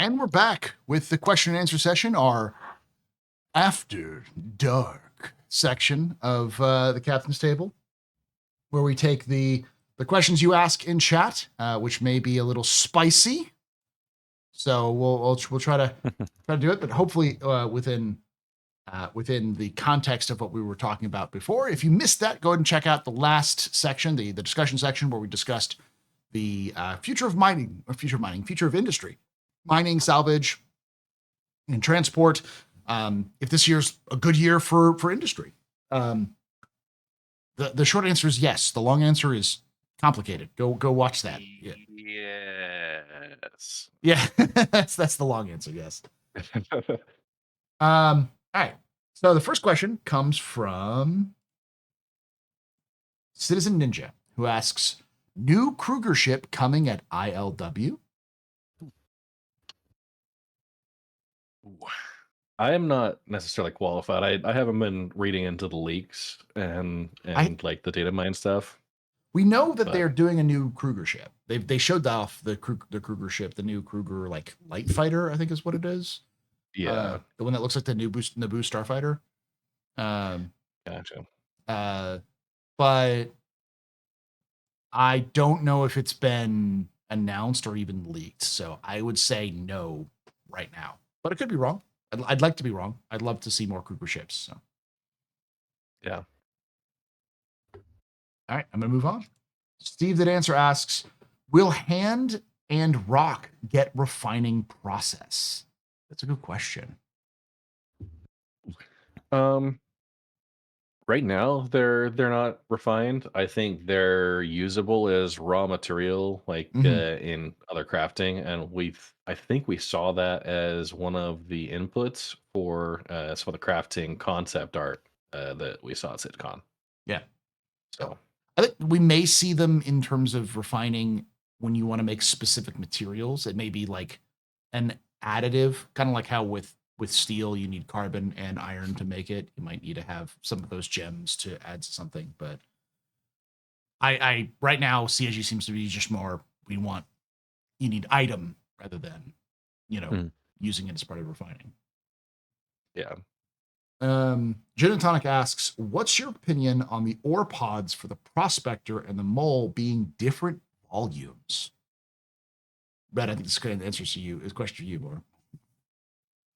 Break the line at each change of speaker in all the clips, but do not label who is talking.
And we're back with the question and answer session, our after dark section of the captain's table, where we take the questions you ask in chat, which may be a little spicy. So we'll try to do it, but hopefully within the context of what we were talking about before. If you missed that, go ahead and check out the last section, the discussion section, where we discussed the future of industry, mining, salvage, and transport. If this year's a good year for industry, the short answer is yes. The long answer is complicated. Go watch that.
Yes.
Yeah, that's the long answer. Yes. All right. So the first question comes from Citizen Ninja, who asks, "New Kruger ship coming at ILW?"
I am not necessarily qualified. I haven't been reading into the leaks and like the data mine stuff.
We know that they're doing a new Kruger ship. They showed off the Kruger ship, the new Kruger like light fighter, I think is what it is.
Yeah,
the one that looks like the Naboo Starfighter.
Gotcha.
But I don't know if it's been announced or even leaked. So I would say no right now, but it could be wrong. I'd like to be wrong. I'd love to see more Kruger ships. So
yeah.
All right, I'm going to move on. Steve That Answer asks, "Will hand and rock get refining process?" That's a good question.
Right now they're not refined. I think they're usable as raw material, like in other crafting, and I think we saw that as one of the inputs for some of the crafting concept art that we saw at SitCon.
Yeah.
So
I think we may see them in terms of refining when you want to make specific materials. It may be like an additive, kind of like how with steel you need carbon and iron to make it. You might need to have some of those gems to add to something. But I right now CIG seems to be just more you need item rather than using it as part of refining.
Yeah.
Gin and Tonic asks, "What's your opinion on the ore pods for the Prospector and the Mole being different volumes?" Brett, I think this kind of answers to you. Is question to you more.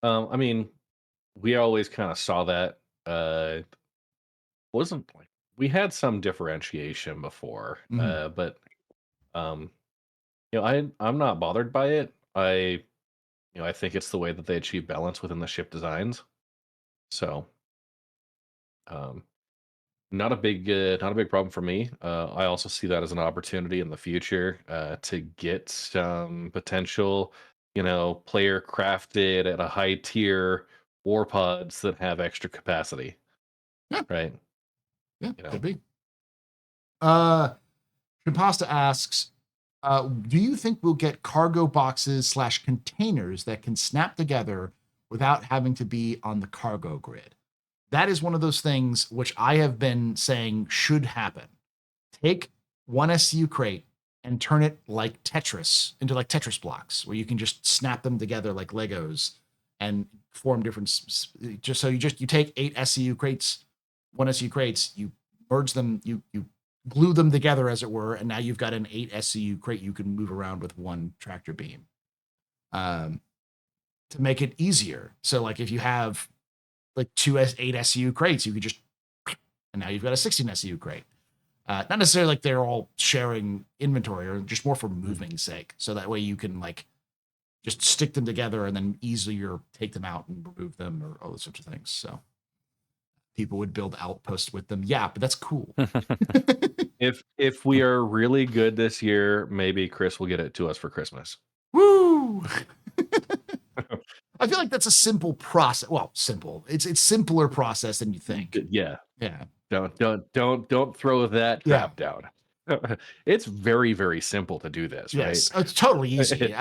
I mean, we always kind of saw that. Wasn't like we had some differentiation before, but I'm not bothered by it. I think it's the way that they achieve balance within the ship designs. So, not a big problem for me. I also see that as an opportunity in the future to get some potential, player crafted at a high tier war pods that have extra capacity.
Yeah.
Right.
Yeah, could be. Shipasta asks, "Do you think we'll get cargo boxes / containers that can snap together without having to be on the cargo grid?" That is one of those things which I have been saying should happen. Take one SCU crate and turn it like Tetris into like Tetris blocks, where you can just snap them together like Legos and form different. Just so you take 8 SCU crates, one SCU crates, you merge them, you glue them together as it were, and now you've got an 8 SCU crate you can move around with one tractor beam. To make it easier. So like if you have like 8 SCU crates, you could just, and now you've got a 16 SCU crate. Not necessarily like they're all sharing inventory, or just more for moving sake. So that way you can like just stick them together and then easier take them out and remove them or all those sorts of things. So people would build outposts with them. Yeah, but that's cool.
If we are really good this year, maybe Chris will get it to us for Christmas.
Woo! I feel like that's a simple process. Well, simple. It's simpler process than you think.
Yeah.
Yeah.
Don't throw that crap down. It's very, very simple to do this,
Yes,
right?
it's totally easy.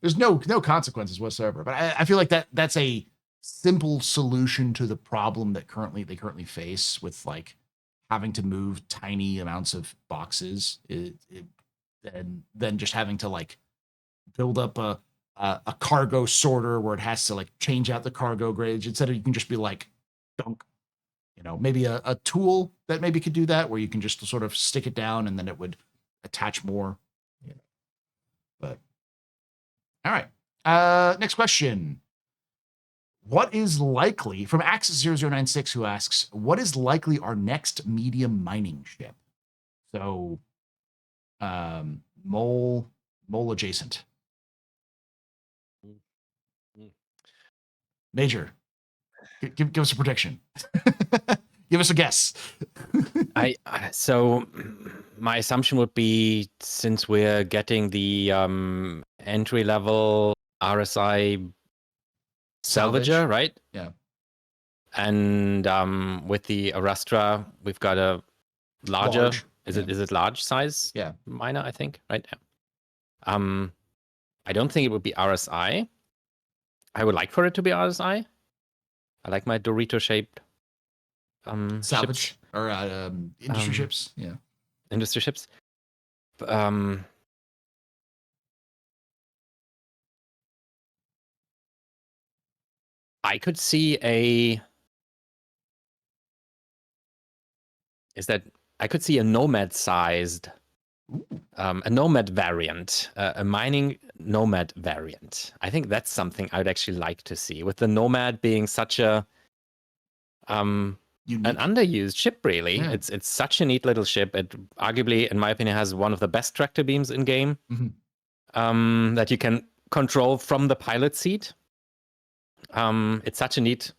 There's no consequences whatsoever. But I feel like that's a simple solution to the problem that they currently face with like having to move tiny amounts of boxes, and then just having to like build up a a cargo sorter where it has to like change out the cargo grades instead of you can just be like dunk. Maybe a tool that maybe could do that where you can just sort of stick it down and then it would attach more. But all right. Next question. What is likely from Axis0096 who asks, what is likely our next medium mining ship? So mole adjacent. Major, give us a prediction. Give us a guess.
So my assumption would be, since we're getting the entry level RSI salvager, right?
Yeah.
And with the Arastra, we've got a larger. Is it large size?
Yeah.
Miner, I think, right? Yeah. I don't think it would be RSI. I would like for it to be RSI. I like my Dorito shaped
salvage
ships.
Or industry ships. Yeah.
Industry ships. I could see a nomad sized, a nomad variant, a mining nomad variant. I think that's something I'd actually like to see, with the nomad being such a an underused ship, really.
Yeah.
It's such a neat little ship. It arguably, in my opinion, has one of the best tractor beams in game, that you can control from the pilot seat. It's such a neat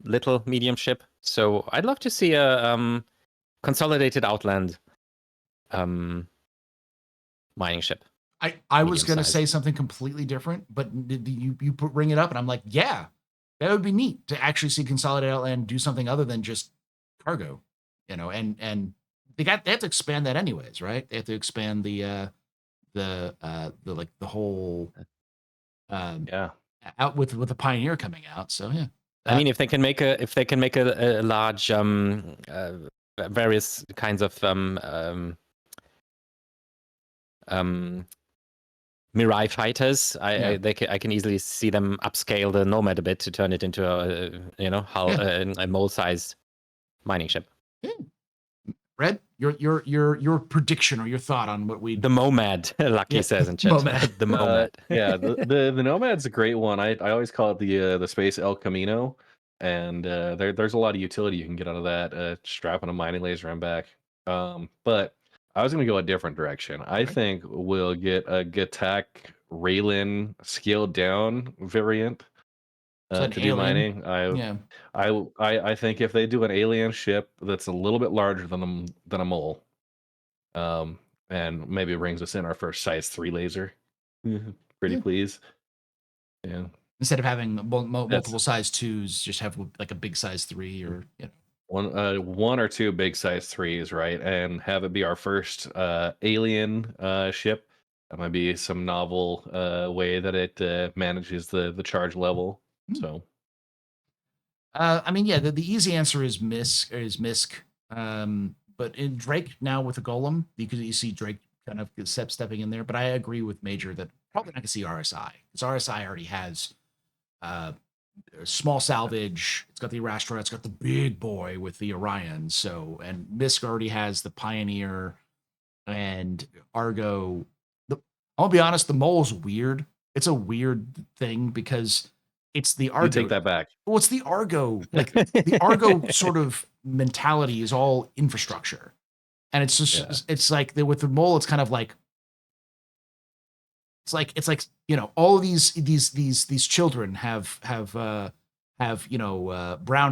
little medium ship. So I'd love to see a consolidated Outland mining ship.
I was going to say something completely different, but you bring it up and I'm like, yeah, that would be neat to actually see Consolidated Outland do something other than just cargo, and they have to expand that anyways, right? They have to expand the whole out with the Pioneer coming out. So yeah.
I mean, if they can make a large various kinds of Mirai fighters, I can easily see them upscale the Nomad a bit to turn it into a mole-sized mining ship.
Yeah. Red, your prediction or your thought on what we
the Momad, Lucky says in chat.
Momad.
The Momad.
The Nomad's a great one. I always call it the Space El Camino, and there's a lot of utility you can get out of that. Strapping a mining laser on back. But I was going to go a different direction. I think we'll get a Gatak Raylin scaled down variant to do mining. I think if they do an alien ship that's a little bit larger than a mole, and maybe brings us in our first size 3 laser. Pretty please. Yeah.
Instead of having multiple size 2s, just have like a big size 3 or
one or two big size 3s, right? And have it be our first alien ship. That might be some novel way that it manages the charge level. So
I mean, the easy answer is Misk. But in Drake now with a golem, you see Drake kind of stepping in there. But I agree with Major that probably not going to see RSI, because RSI already has small salvage. It's got the Arastra. It's got the big boy with the Orion. And Misk already has the Pioneer and Argo. I'll be honest, the mole's weird. It's a weird thing because it's the Argo.
You take that back.
Well, it's the Argo. Like the Argo sort of mentality is all infrastructure, and it's just it's like with the mole, it's kind of like it's like all of these children have brown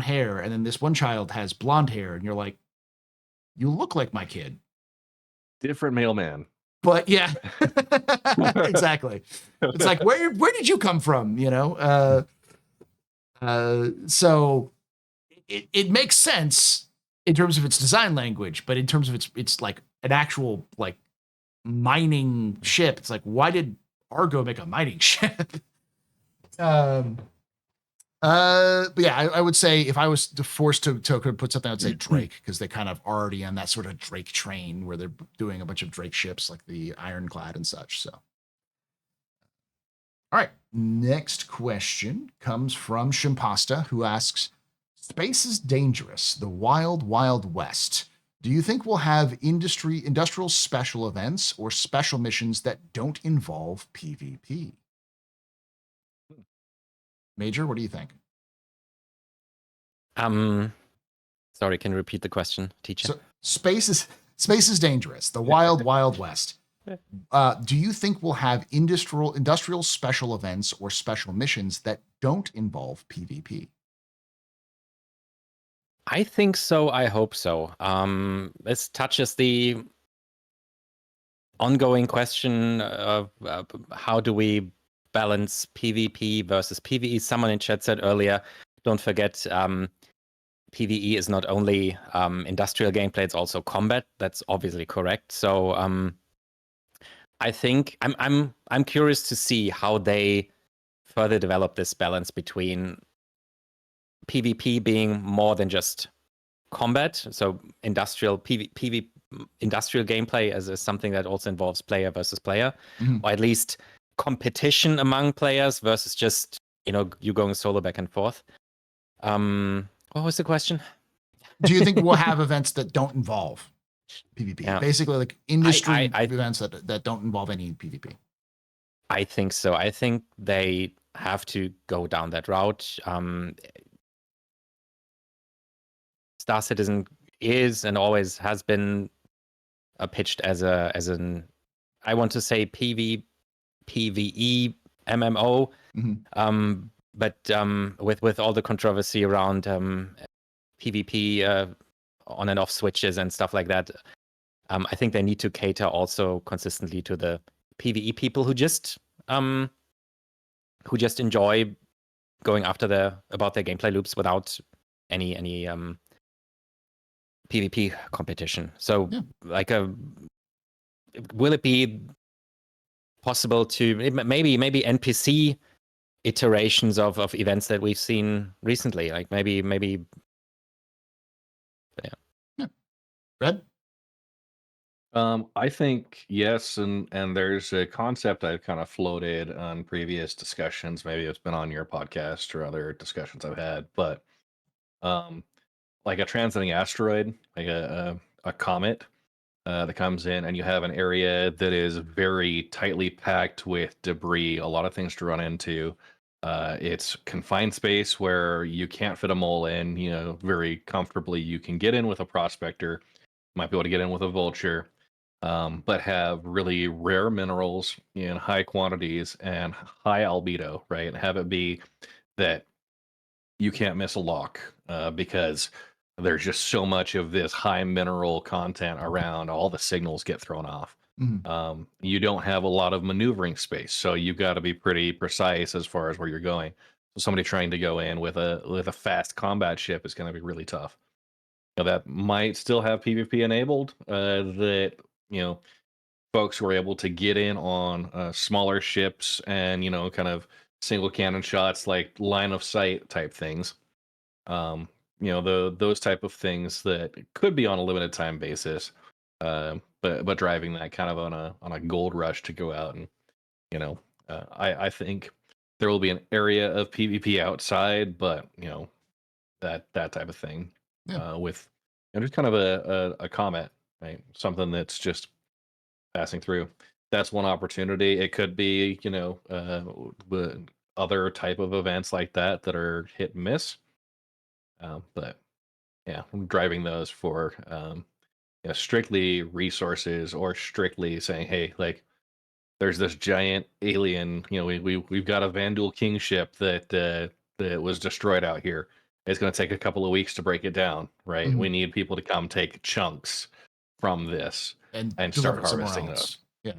hair, and then this one child has blonde hair, and you're like, you look like my kid, different
mailman.
But yeah, exactly. It's like, where did you come from? So it makes sense in terms of its design language, but in terms of it's like an actual like mining ship, it's like, why did Argo make a mining ship? But yeah, I would say if I was forced to put something, I would say Drake, because they're kind of already on that sort of Drake train where they're doing a bunch of Drake ships like the Ironclad and such. So All right. Next question comes from Shimpasta, who asks, Space is dangerous, the wild, wild west. Do you think we'll have industrial special events or special missions that don't involve PvP? Major, what do you think?
Sorry, can you repeat the question, teacher?
So space is dangerous, the wild, wild west. Do you think we'll have industrial special events or special missions that don't involve PvP?
I think so. I hope so. This touches the ongoing question of how do we balance PvP versus PvE. Someone in chat said earlier, don't forget, PvE is not only industrial gameplay, it's also combat. That's obviously correct. So I think I'm curious to see how they further develop this balance between PvP being more than just combat, so industrial industrial gameplay as something that also involves player versus player, or at least competition among players versus just you going solo back and forth. What was the question?
Do you think we'll have events that don't involve PvP?
Yeah.
Basically, like industry events that don't involve any PvP.
I think so. I think they have to go down that route. Star Citizen is and always has been pitched as an I want to say PvE MMO, but with all the controversy around PvP on and off switches and stuff like that, I think they need to cater also consistently to the PvE people who just enjoy going after about their gameplay loops without any PvP competition. So will it be possible to maybe NPC iterations of events that we've seen recently, like maybe
Red?
I think yes, and there's a concept I've kind of floated on previous discussions. Maybe it's been on your podcast or other discussions I've had, but like a transiting asteroid, like a comet that comes in, and you have an area that is very tightly packed with debris, a lot of things to run into. It's confined space where you can't fit them all in, very comfortably. You can get in with a prospector, might be able to get in with a vulture, but have really rare minerals in high quantities and high albedo, right? Have it be that you can't miss a lock because there's just so much of this high mineral content around, all the signals get thrown off. You don't have a lot of maneuvering space, so you've got to be pretty precise as far as where you're going. So somebody trying to go in with a fast combat ship is going to be really tough. That might still have PvP enabled. That folks who are able to get in on smaller ships and kind of single cannon shots, like line of sight type things. Those type of things that could be on a limited time basis, but driving that kind of on a gold rush to go out and I think there will be an area of PvP outside, but that type of thing with just kind of a comet, right? Something that's just passing through. That's one opportunity. It could be other type of events like that are hit and miss. But yeah, I'm driving those for strictly resources or strictly saying, hey, like there's this giant alien. We've got a Vandal King ship that was destroyed out here. It's going to take a couple of weeks to break it down, right? We need people to come take chunks from this and start harvesting those.
Yeah,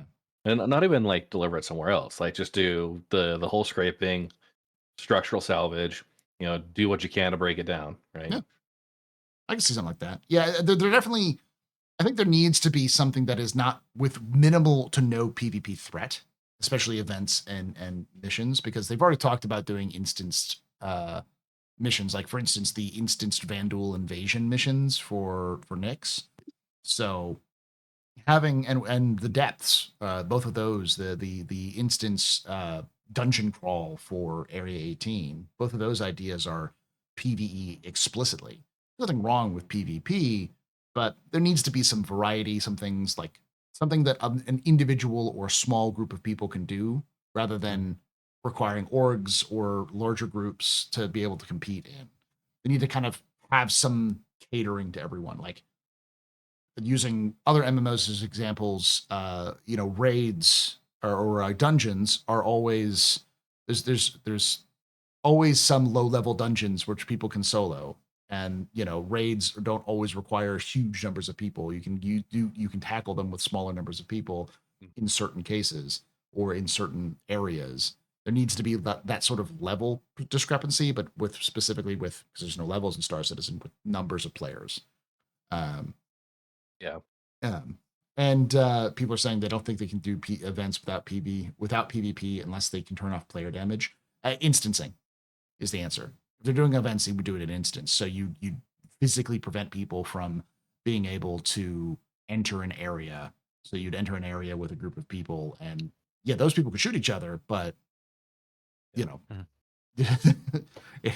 and not even like deliver it somewhere else. Like just do the whole scraping, structural salvage. Do what you can to break it down, right?
Yeah, I can see something like that. Yeah, they're definitely. I think there needs to be something that is not with minimal to no PvP threat, especially events and missions, because they've already talked about doing instanced missions, like for instance the instanced Vandal invasion missions for Nyx. So having and the depths, both of those, the instance dungeon crawl for Area 18. Both of those ideas are PvE explicitly. Nothing wrong with PvP, but there needs to be some variety, some things like something that an individual or small group of people can do rather than requiring orgs or larger groups to be able to compete in. They need to kind of have some catering to everyone. Like using other MMOs as examples, raids or dungeons are always there's always some low level dungeons which people can solo, and raids don't always require huge numbers of people. You can tackle them with smaller numbers of people in certain cases or in certain areas. There needs to be that sort of level discrepancy, but specifically because there's no levels in Star Citizen, with numbers of players.
Yeah.
And people are saying they don't think they can do events without PvP unless they can turn off player damage. Instancing is the answer. If they're doing events, they would do it in instance. So you physically prevent people from being able to enter an area. So you'd enter an area with a group of people, and those people could shoot each other, but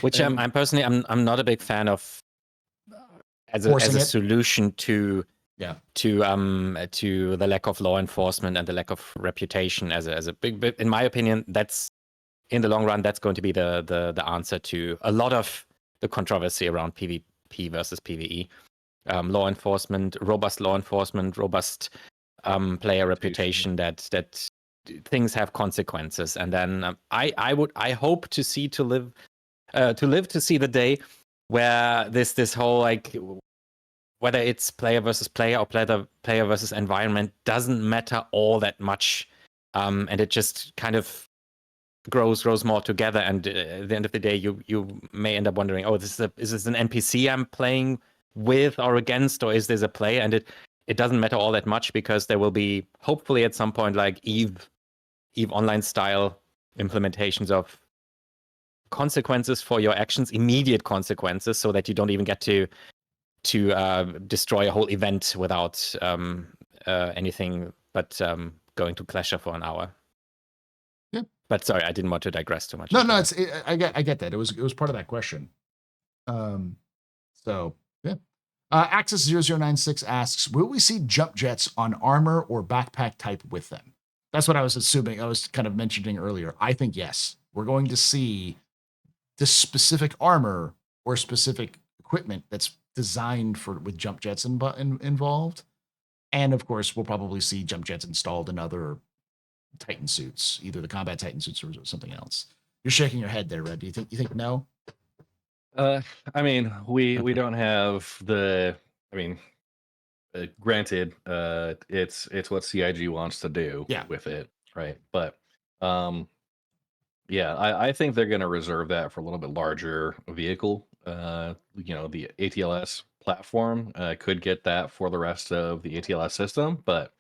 which I'm personally I'm not a big fan of as a solution to the lack of law enforcement and the lack of reputation as a big, in my opinion, that's in the long run, that's going to be the answer to a lot of the controversy around PvP versus PvE. Robust law enforcement, robust player reputation, that things have consequences. And then I hope to see to live to see the day where this whole, like, whether it's player versus player or player versus environment, doesn't matter all that much, and it just kind of grows more together. And at the end of the day, you may end up wondering, is this an NPC I'm playing with or against, or is this a player? And it doesn't matter all that much, because there will be, hopefully at some point, like EVE Online style implementations of consequences for your actions, immediate consequences, so that you don't even get to destroy a whole event without anything but going to Clasher for an hour.
Yeah.
But sorry, I didn't want to digress too much.
No, I get that. It was part of that question. So yeah. Axis 0096 asks, will we see jump jets on armor or backpack type with them? That's what I was assuming. I was kind of mentioning earlier. I think yes. We're going to see this specific armor or specific equipment that's designed with jump jets involved. And of course, we'll probably see jump jets installed in other Titan suits, either the combat Titan suits or something else. You're shaking your head there, Red. Do you think no?
I mean, we don't have the. I mean, granted, it's what CIG wants to do with it, right? But yeah, I think they're going to reserve that for a little bit larger vehicle. The ATLS platform could get that for the rest of the ATLS system, but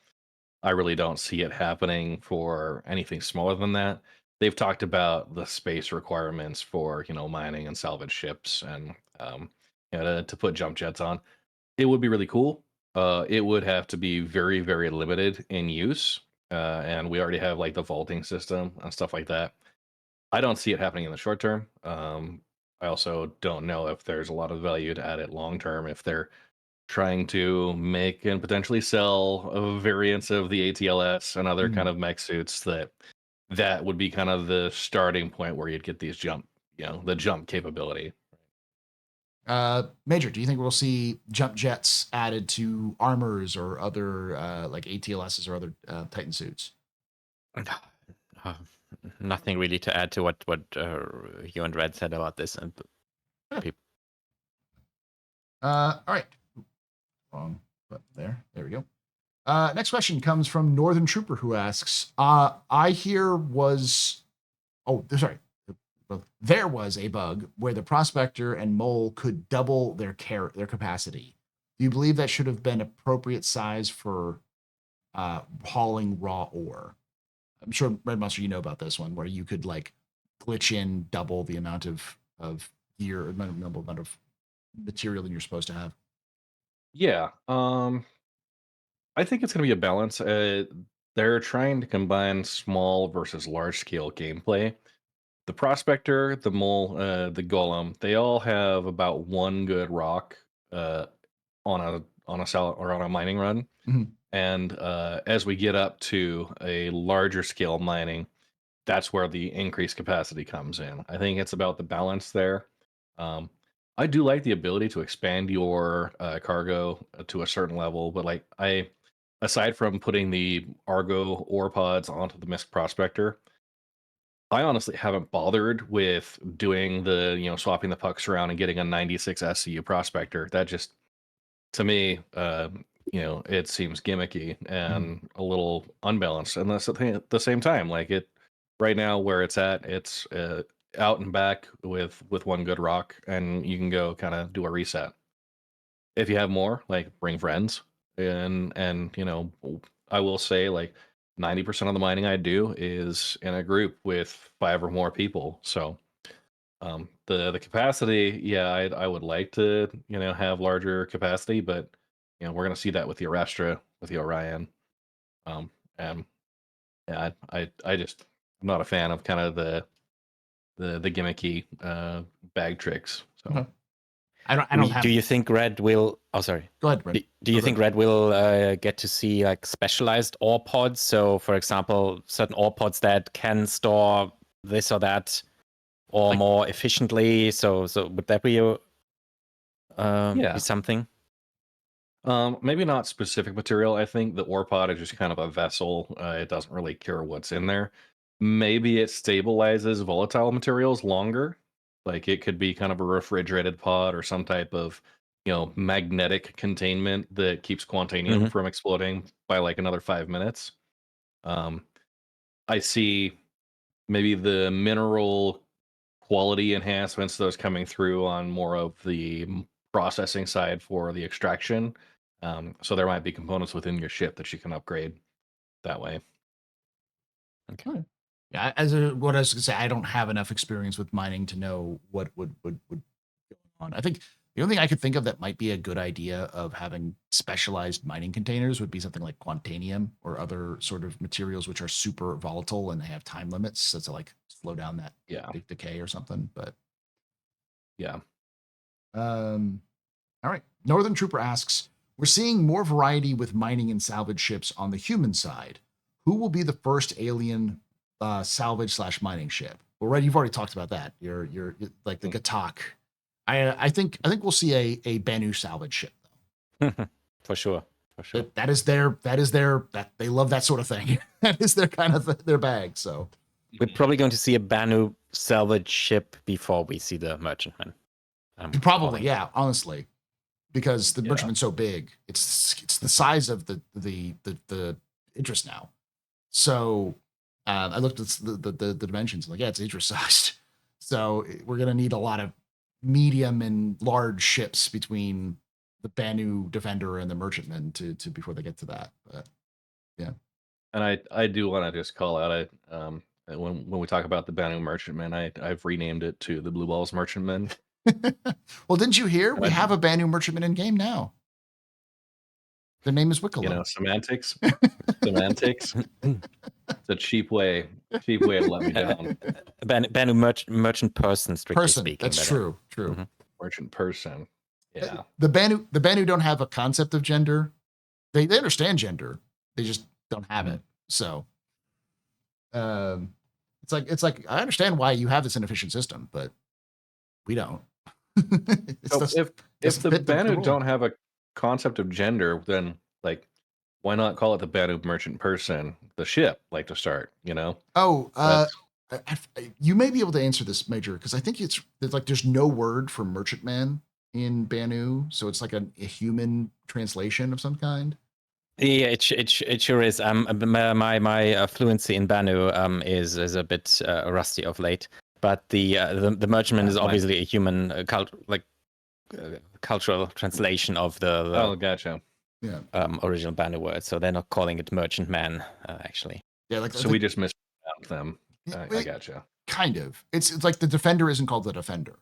I really don't see it happening for anything smaller than that. They've talked about the space requirements for mining and salvage ships, and to put jump jets on. It would be really cool. It would have to be very, very limited in use, and we already have like the vaulting system and stuff like that. I don't see it happening in the short term. I also don't know if there's a lot of value to add it long term if they're trying to make and potentially sell variants of the ATLS and other kind of mech suits that would be kind of the starting point where you'd get these the jump capability.
Major, do you think we'll see jump jets added to armors or other like ATLSs or other Titan suits?
Nothing really to add to what you and Red said about this. And
all right. Wrong button there. There we go. Next question comes from Northern Trooper, who asks, there was a bug where the prospector and mole could double their capacity. Do you believe that should have been appropriate size for hauling raw ore? I'm sure, Red Monster, you know about this one, where you could like glitch in double the amount of gear, amount of material than you're supposed to have.
Yeah. I think it's going to be a balance. They're trying to combine small versus large scale gameplay. The prospector, the mole, the golem, they all have about one good rock uh, on a or on a mining run.
Mhm.
And as we get up to a larger scale mining, that's where the increased capacity comes in. I think it's about the balance there. Um, I do like the ability to expand your cargo to a certain level, but aside from putting the Argo ore pods onto the Mist Prospector, I honestly haven't bothered with doing swapping the pucks around and getting a 96 SCU Prospector. That just, to me, it seems gimmicky and a little unbalanced. And that's the thing at the same time, right now where it's at, it's out and back with one good rock, and you can go kind of do a reset. If you have more, bring friends, and I will say 90% of the mining I do is in a group with 5 or more people. So the capacity, yeah, I would like to have larger capacity, but we're gonna see that with the Arastra, with the Orion, and yeah, I just I'm not a fan of kind of the gimmicky bag tricks. So
Okay. I don't have.
Do you think Red will? Oh, sorry.
Go ahead, Red.
Do you think Red will get to see like specialized ore pods? So, for example, certain ore pods that can store this or that, or more efficiently. So would that be be something?
Maybe not specific material. I think the ore pod is just kind of a vessel. It doesn't really care what's in there. Maybe it stabilizes volatile materials longer. Like it could be kind of a refrigerated pod or some type of, magnetic containment that keeps Quantanium from exploding by another 5 minutes. I see maybe the mineral quality enhancements, those coming through on more of the processing side for the extraction. So there might be components within your ship that you can upgrade that way.
Okay. Yeah, what I was gonna say, I don't have enough experience with mining to know what would go on. I think the only thing I could think of that might be a good idea of having specialized mining containers would be something like Quantanium or other sort of materials which are super volatile and they have time limits, so to slow down that decay or something. But
yeah.
All right. Northern Trooper asks, we're seeing more variety with mining and salvage ships on the human side. Who will be the first alien salvage/mining ship? Well, Red, you've already talked about that. You're like the Gatak. I think we'll see a Banu salvage ship
though. For sure.
That is their that they love that sort of thing. That is their kind of their bag. So
we're probably going to see a Banu salvage ship before we see the merchantman.
Probably, yeah, honestly. Because the merchantman's so big, it's the size of the interest now. So I looked at the dimensions. Like, yeah, it's interest sized. So we're gonna need a lot of medium and large ships between the Banu Defender and the Merchantman to before they get to that. But yeah.
And I do want to just call out when we talk about the Banu Merchantman, I've renamed it to the Blue Balls Merchantman.
Well, didn't you hear? We have a Banu Merchantman in game now. The name is Wicklow.
Semantics. Semantics. It's a cheap way to let me down.
Banu merchant person, strictly speaking.
That's true.
Mm-hmm.
Merchant person. Yeah.
The Banu don't have a concept of gender. They understand gender. They just don't have it. So it's like I understand why you have this inefficient system, but we don't.
If the Banu don't have a concept of gender, then why not call it the Banu merchant person, the ship, to start,
Oh, you may be able to answer this, Major, because I think there's no word for merchantman in Banu, so it's like a human translation of some kind.
Yeah, it sure is. My fluency in Banu is a bit rusty of late, but the merchantman is obviously a human cultural translation of the
oh, gotcha.
Yeah.
Original Banu word, so they're not calling it merchantman actually.
Yeah,
so we just mispronounced them. I gotcha.
Kind of. It's like the Defender isn't called the Defender.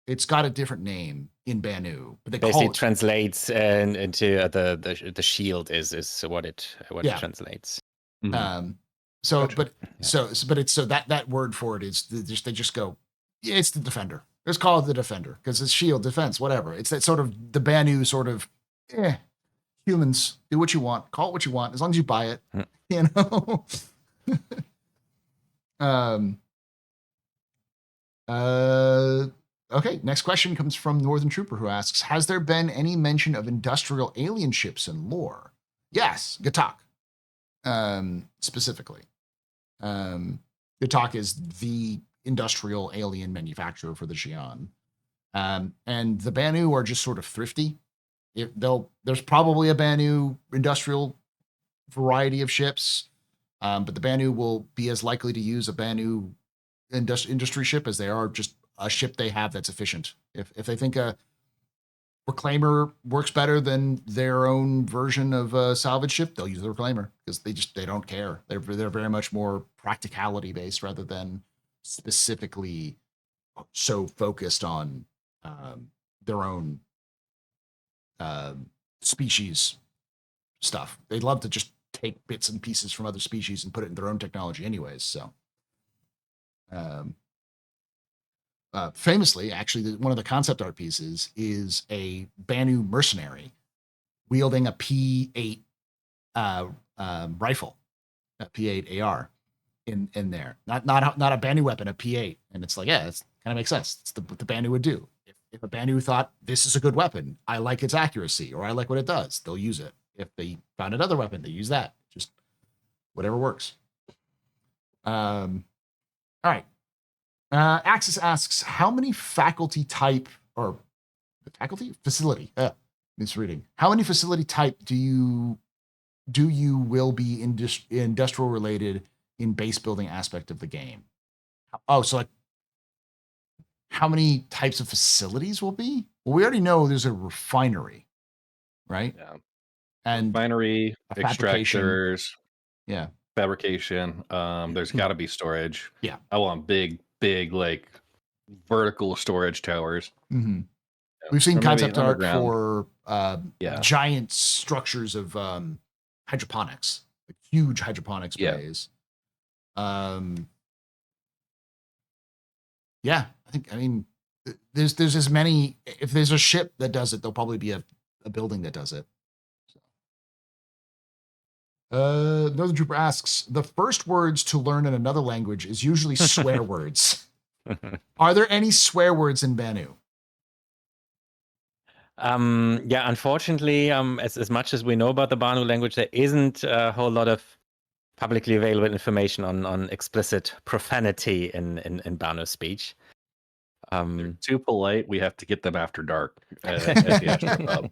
It's got a different name in Banu, but they
basically translates into the shield is what it translates.
Mhm.
So,
Gotcha.
but it's so that word for it is they just go, yeah, it's the defender. Just call it the defender because it's shield, defense, whatever. It's that sort of the Banu sort of, humans do what you want, call it what you want, as long as you buy it,
Mm.
you know. Okay, next question comes from Northern Trooper who asks, has there been any mention of industrial alien ships in lore? Yes, Gatak, specifically. Gatak is the industrial alien manufacturer for the Xi'an. And the Banu are just sort of thrifty. There's probably a Banu industrial variety of ships, but the Banu will be as likely to use a Banu industry ship as they are just a ship they have that's efficient. If they think a reclaimer works better than their own version of a salvage ship, they'll use the reclaimer because they don't care. They're very much more practicality based rather than specifically so focused on their own species stuff. They love to just take bits and pieces from other species and put it in their own technology anyways. So famously, actually, one of the concept art pieces is a Banu mercenary wielding a P8 rifle, a P8 AR in there. Not a Banu weapon, a P8. And it's like, yeah, it kind of makes sense. It's what the Banu would do. If a Banu thought this is a good weapon, I like its accuracy, or I like what it does, they'll use it. If they found another weapon, they use that. Just whatever works. All right. Axis asks, how many faculty type or faculty facility? Misreading. How many facility type do you will be industrial related in base building aspect of the game? Oh, so like how many types of facilities will be? Well, we already know there's a refinery, right?
Yeah.
And
Refinery,
a fabrication.
extractors,
Yeah.
fabrication. There's got to be storage.
Yeah.
I want big, like vertical storage towers.
Mm-hmm. We've seen
Or maybe
concept art
underground.
for giant structures of hydroponics, like huge hydroponics bays. Yeah, I mean, there's as many. If there's a ship that does it, there'll probably be a building that does it. Northern Trooper asks, the first words to learn in another language is usually swear words. Are there any swear words in Banu?
Yeah, unfortunately, as much as we know about the Banu language, there isn't a whole lot of publicly available information on explicit profanity in Banu speech.
They're too polite. We have to get them after dark at the Astropub.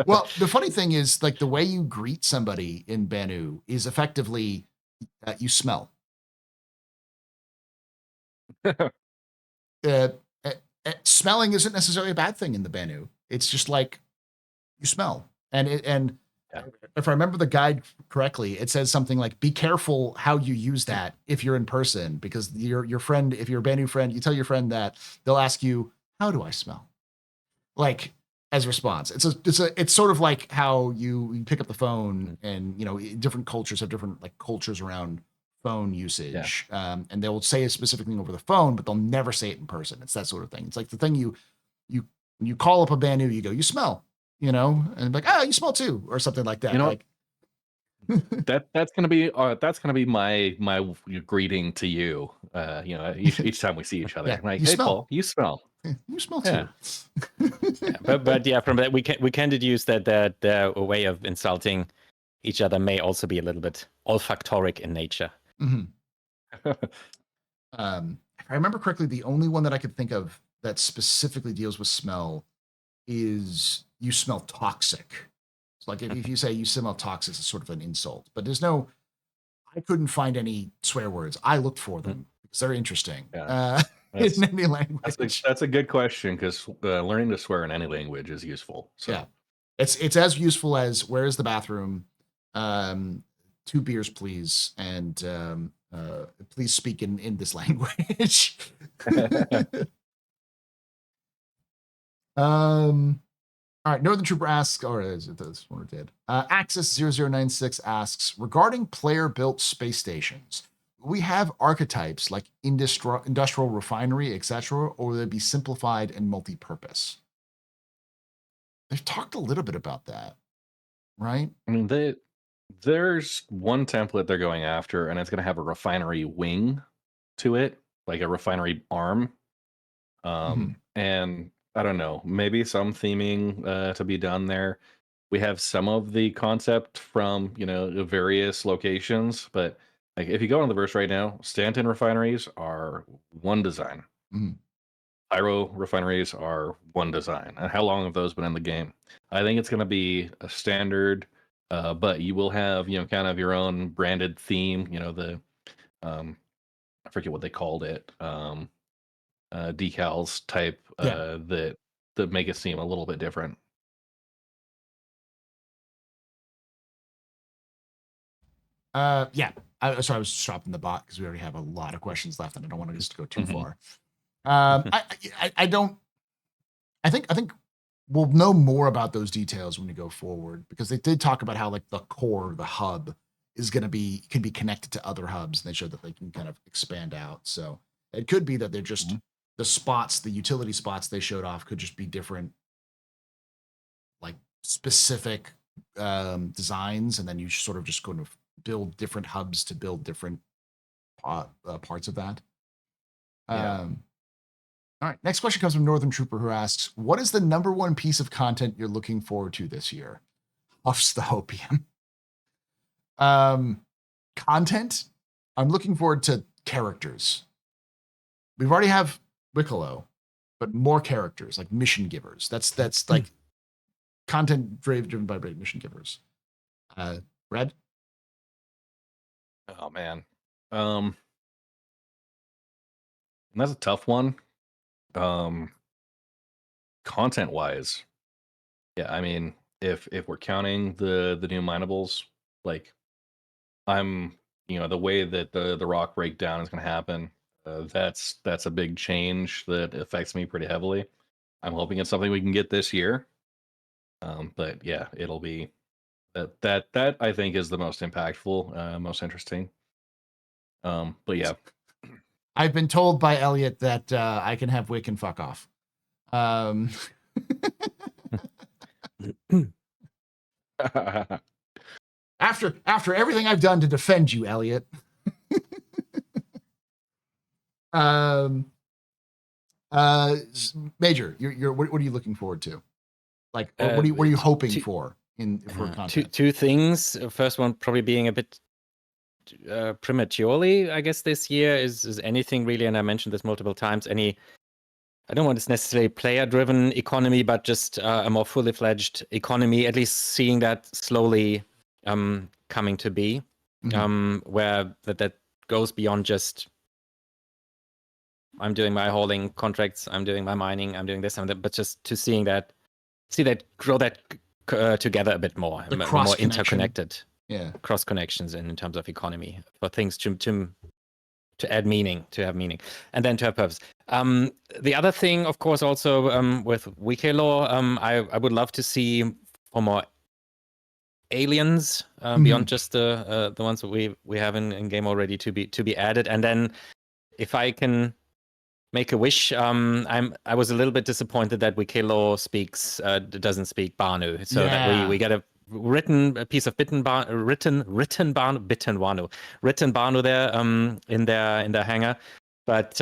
Well, the funny thing is, like, the way you greet somebody in Banu is effectively you smell. Smelling isn't necessarily a bad thing in the Banu. It's just like you smell. And if I remember the guide correctly, it says something like, be careful how you use that if you're in person, because your friend, if you're a Banu friend, you tell your friend that, they'll ask you, how do I smell? Like, as a response. It's sort of like how you pick up the phone, and different cultures have different like cultures around phone usage. And they'll say a specific thing over the phone, but they'll never say it in person. It's that sort of thing. It's like the thing you call up a Banu, you go, you smell, and like, oh, you smell too, or something like that. Like
that's gonna be my greeting to you. Each time we see each other, like, hey, Paul, you smell.
You smell too.
But yeah, from that we can deduce that their way of insulting each other may also be a little bit olfactoric in nature.
Mm-hmm. If I remember correctly, the only one that I could think of that specifically deals with smell is you smell toxic. So like if you say you smell toxic, it's sort of an insult. But I couldn't find any swear words. I looked for them because they're interesting.
Yeah.
In any language.
That's a good question, because learning to swear in any language is useful. So.
Yeah, it's as useful as where is the bathroom, 2 beers please, and please speak in this language. All All right, Northern Trooper asks, or is it this one? It did. Axis0096 asks, regarding player-built space stations, we have archetypes like industrial refinery, etc., or will they be simplified and multi-purpose? They've talked a little bit about that, right?
I mean, there's one template they're going after, and it's going to have a refinery wing to it, like a refinery arm. And I don't know, maybe some theming to be done there. We have some of the concept from the various locations, but like if you go on the verse right now, Stanton refineries are one design. Pyro refineries are one design. And how long have those been in the game? I think it's going to be a standard, but you will have kind of your own branded theme. The I forget what they called it. Decals type that make it seem a little bit different.
Yeah. So I was stopping the bot because we already have a lot of questions left, and I don't want to just go too far. I don't. I think we'll know more about those details when we go forward, because they did talk about how like the core, the hub, is can be connected to other hubs, and they showed that they can kind of expand out. So it could be that they're just the spots, the utility spots they showed off could just be different, like specific designs, and then you sort of just going to build different hubs to build different parts of that. All right. Next question comes from Northern Trooper, who asks, what is the number one piece of content you're looking forward to this year? Huffs the Hopium. Content? I'm looking forward to characters. We've already have Wicklow, but more characters, like mission givers. That's like content driven by mission givers. Red?
Oh man. And that's a tough one. Content wise, yeah, I mean, if we're counting the new minables, like I'm the way that the rock breakdown is going to happen, that's a big change that affects me pretty heavily. I'm hoping it's something we can get this year. But yeah, it'll be that I think is the most impactful, most interesting. But yeah.
I've been told by Elliot that I can have Wick and fuck off. After everything I've done to defend you, Elliot. Major, what are you looking forward to? Like, what are you hoping for for content?
Two things. First one probably being a bit prematurely, I guess, this year is anything really, and I mentioned this multiple times, I don't want this necessarily player-driven economy, but just a more fully fledged economy, at least seeing that slowly coming to be, where that goes beyond just I'm doing my hauling contracts, I'm doing my mining, I'm doing this and that, but just to see that grow that together a bit more, more interconnected, cross connections in terms of economy for things to add meaning, to have meaning, and then to have purpose. The other thing, of course, also with Wiki Law, I would love to see for more aliens beyond just the ones that we have in game already to be added. And then if I can make a wish, I was a little bit disappointed that Wiki Law doesn't speak Banu, so that we get a written piece of written Banu there in their hangar. But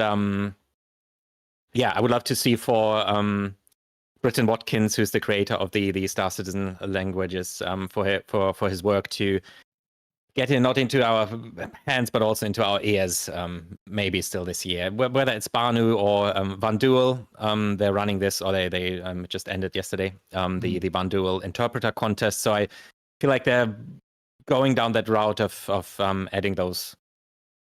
yeah, I would love to see for Britton Watkins, who's the creator of the Star Citizen languages, for his work to get it not into our hands, but also into our ears, maybe still this year. Whether it's Banu or Vanduul, they're running this, or they just ended yesterday, the Vanduul interpreter contest. So I feel like they're going down that route of adding those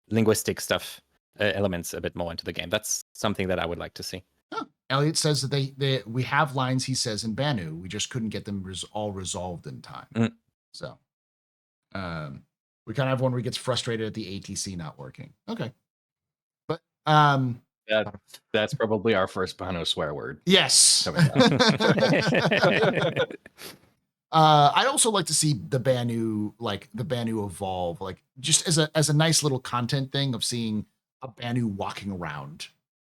linguistic stuff, elements a bit more into the game. That's something that I would like to see.
Oh, Elliot says that we have lines, he says, in Banu. We just couldn't get them all resolved in time. So we kind of have one where he gets frustrated at the ATC not working. Okay. But
That's probably our first Bano swear word.
Yes.
Coming
I'd also like to see the Banu evolve, like just as a nice little content thing of seeing a Banu walking around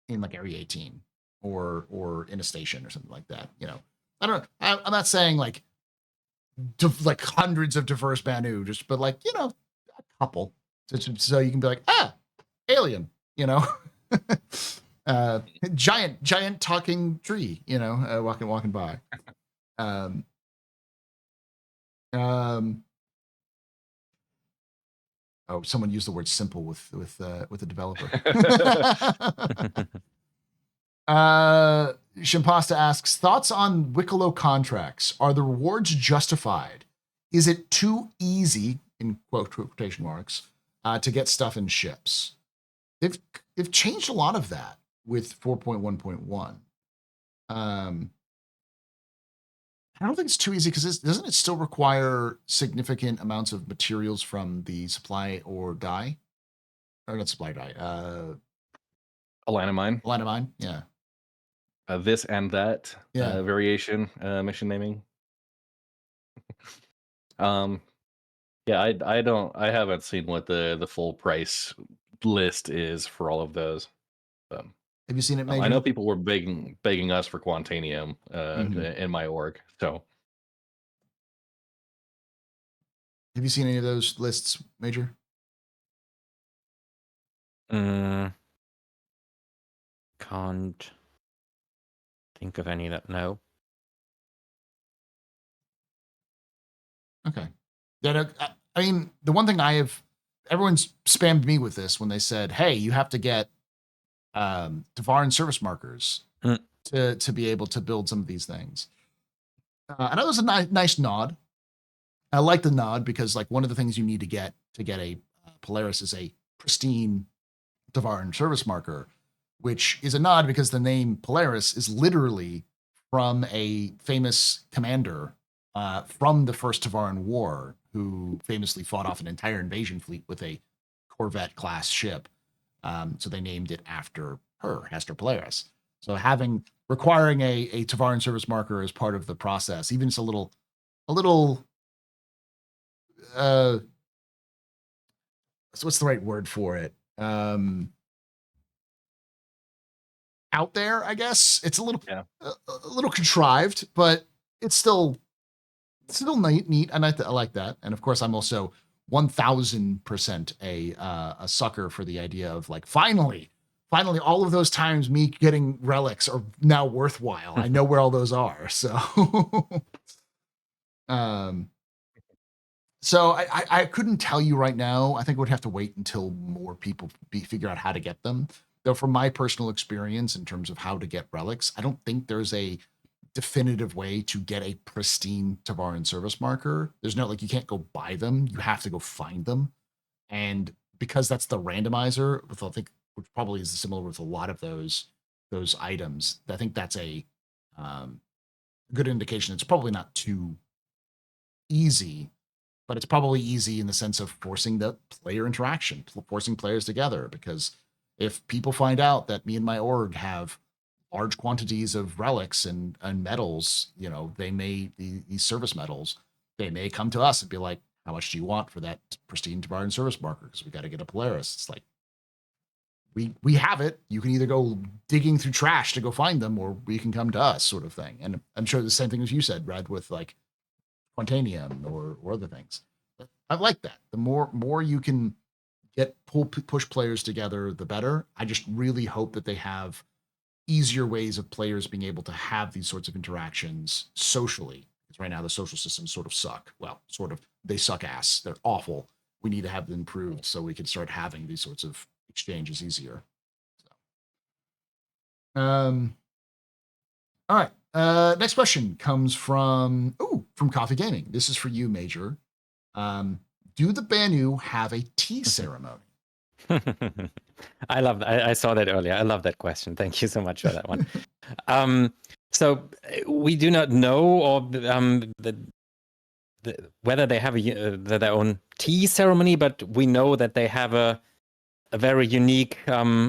in like Area 18 or in a station or something like that. You know, I don't know. I'm not saying like like hundreds of diverse Banu, but like, you know, a couple, so you can be like, alien, you know. Giant talking tree, you know, walking by. Oh, someone used the word simple with the developer. Shimpasta asks, thoughts on Wicklow contracts. Are the rewards justified? Is it too easy, in quotation marks, to get stuff in ships? They've changed a lot of that with 4.1.1. I don't think it's too easy because doesn't it still require significant amounts of materials from the supply or die? Or not supply die.
Alanamine.
Alanamine, yeah.
This and that variation mission naming. Yeah, I haven't seen what the full price list is for all of those.
Have you seen it, Major?
I know people were begging us for Quantanium in my org. So,
have you seen any of those lists, Major?
Can't think of any that no.
Okay. Yeah, I mean, the one thing everyone's spammed me with this when they said, "Hey, you have to get Devarin service markers to be able to build some of these things." I know it was a nice nod. I like the nod because like one of the things you need to get a Polaris is a pristine Devarin service marker, which is a nod because the name Polaris is literally from a famous commander from the First Devarin War, who famously fought off an entire invasion fleet with a Corvette class ship. So they named it after her, Hester Polaris. So requiring a Devarin service marker as part of the process, even it's a little so what's the right word for it? Out there, I guess. It's a little contrived, but it's still neat, and I like that. And of course, I'm also 1000% a sucker for the idea of like finally all of those times me getting relics are now worthwhile. I know where all those are. So so I couldn't tell you right now. I think we'd have to wait until more people figure out how to get them. Though from my personal experience in terms of how to get relics, I don't think there's a definitive way to get a pristine Devarin service marker. There's no, like, you can't go buy them. You have to go find them. And because that's the randomizer, with, I think, which probably is similar with a lot of those items, I think that's a good indication. It's probably not too easy, but it's probably easy in the sense of forcing the player interaction, forcing players together. Because if people find out that me and my org have large quantities of relics and metals, you know, they may, these service metals, they may come to us and be like, how much do you want for that pristine Devarin service marker? Because we got to get a Polaris. It's like, we have it. You can either go digging through trash to go find them, or we can come to us, sort of thing. And I'm sure the same thing as you said, Red, with like Quantanium or other things. I like that. The more you can push players together, the better. I just really hope that they have easier ways of players being able to have these sorts of interactions socially. Because right now the social systems sort of suck. Well, sort of, they suck ass. They're awful. We need to have them improved so we can start having these sorts of exchanges easier. So, all right. Next question comes from Coffee Gaming. This is for you, Major. Do the Banu have a tea ceremony?
I love that. I saw that earlier. I love that question. Thank you so much for that one. So we do not know or whether they have their own tea ceremony, but we know that they have a a very unique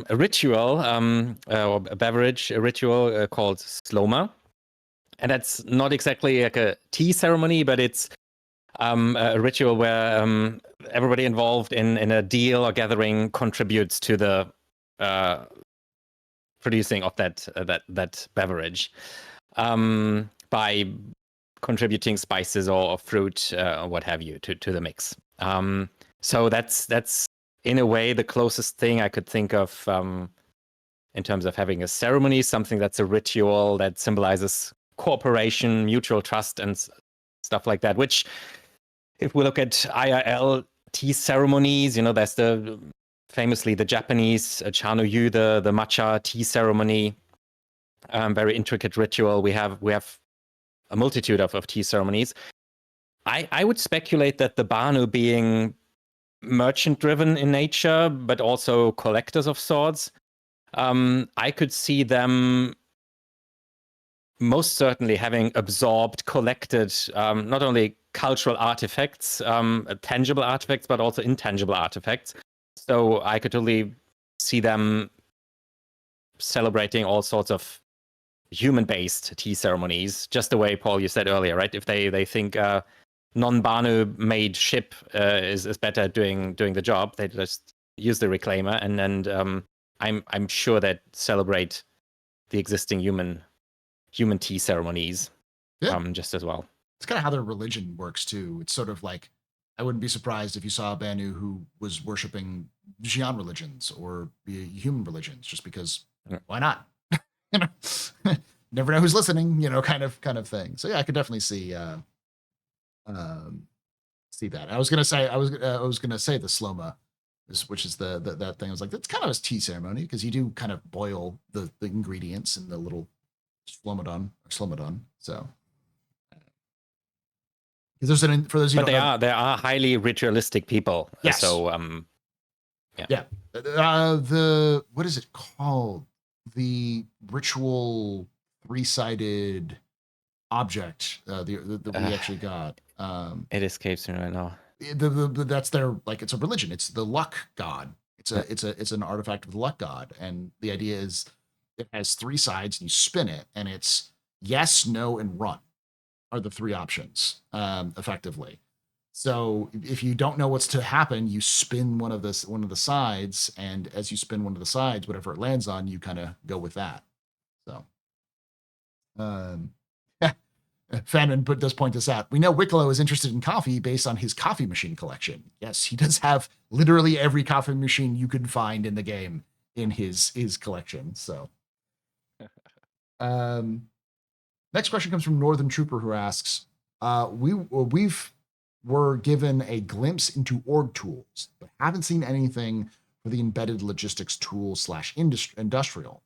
ritual, or a beverage ritual called sloma. And that's not exactly like a tea ceremony, but it's a ritual where everybody involved in a deal or gathering contributes to the producing of that beverage by contributing spices or fruit or what have you to the mix. So that's in a way the closest thing I could think of in terms of having a ceremony, something that's a ritual that symbolizes cooperation, mutual trust, and stuff like that. Which, if we look at IRL tea ceremonies, there's famously the Japanese Cha-no-yu, the matcha tea ceremony, very intricate ritual. We have a multitude of tea ceremonies. I would speculate that the Banu, being merchant-driven in nature, but also collectors of sorts, I could see them most certainly having absorbed, collected not only cultural artifacts, tangible artifacts, but also intangible artifacts. So I could totally see them celebrating all sorts of human-based tea ceremonies, just the way, Paul, you said earlier, right? If they think non-Banu made ship is better at doing the job, they just use the reclaimer, and I'm sure that celebrate the existing human tea ceremonies just as well.
It's kind of how their religion works too. It's sort of like, I wouldn't be surprised if you saw a Banu who was worshiping Xi'an religions or human religions, just because why not? Never know who's listening, kind of thing. So yeah, I could definitely see that. I was gonna say the sloma, which is that thing. I was like, that's kind of a tea ceremony because you do kind of boil the ingredients in the little slomadon. So. Because for those
but they are highly ritualistic people.
Yes.
So
yeah. What is it called? The ritual 3-sided object that we actually got.
It escapes me right now.
That's their, like, it's a religion. It's the luck god. It's an artifact of the luck god, and the idea is it has 3 sides, and you spin it, and it's yes, no, and run are the 3 options, effectively. So if you don't know what's to happen, you spin one of the sides, and as you spin one of the sides, whatever it lands on, you kind of go with that. So, Fanman does point this out. We know Wicklow is interested in coffee based on his coffee machine collection. Yes, he does have literally every coffee machine you could find in the game in his collection. So, next question comes from Northern Trooper, who asks, we're given a glimpse into org tools, but haven't seen anything for the embedded logistics tool / industrial.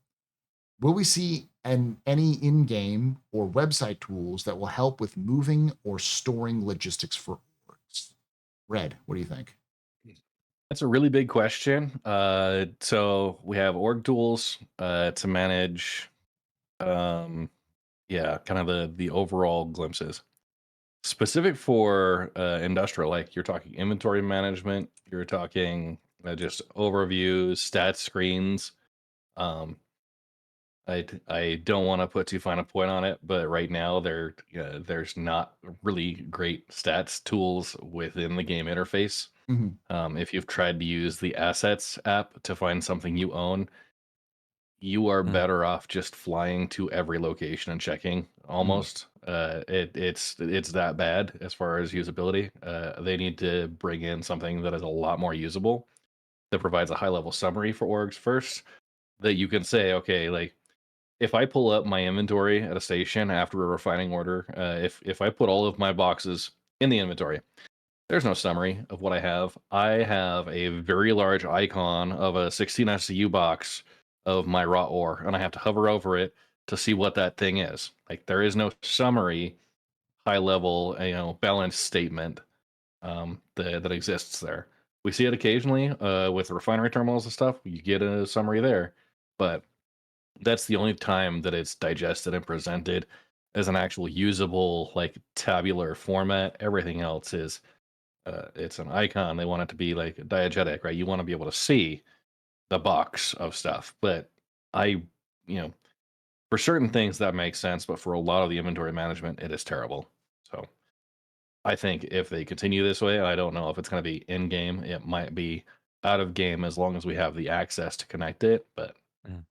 Will we see any in-game or website tools that will help with moving or storing logistics for orgs? Red, what do you think?
That's a really big question. So we have org tools to manage, kind of the overall glimpses. Specific for industrial, like you're talking inventory management, you're talking just overviews, stats screens. I don't want to put too fine a point on it, but right now there's not really great stats tools within the game interface.
Mm-hmm.
If you've tried to use the assets app to find something you own, you are better off just flying to every location and checking. Almost, it's that bad as far as usability. They need to bring in something that is a lot more usable, that provides a high level summary for orgs first, that you can say, okay, like if I pull up my inventory at a station after a refining order, if I put all of my boxes in the inventory, there's no summary of what I have. I have a very large icon of a 16 SCU box of my raw ore, and I have to hover over it to see what that thing is. Like there is no summary, high level, balance statement that exists there. We see it occasionally with refinery terminals and stuff. You get a summary there, but that's the only time that it's digested and presented as an actual usable, like tabular format. Everything else is it's an icon. They want it to be like diegetic, right? You want to be able to see, the box of stuff. But I, you know, for certain things that makes sense, but for a lot of the inventory management, it is terrible. So I think if they continue this way, I don't know if it's going to be in game. It might be out of game as long as we have the access to connect it. But
Mm.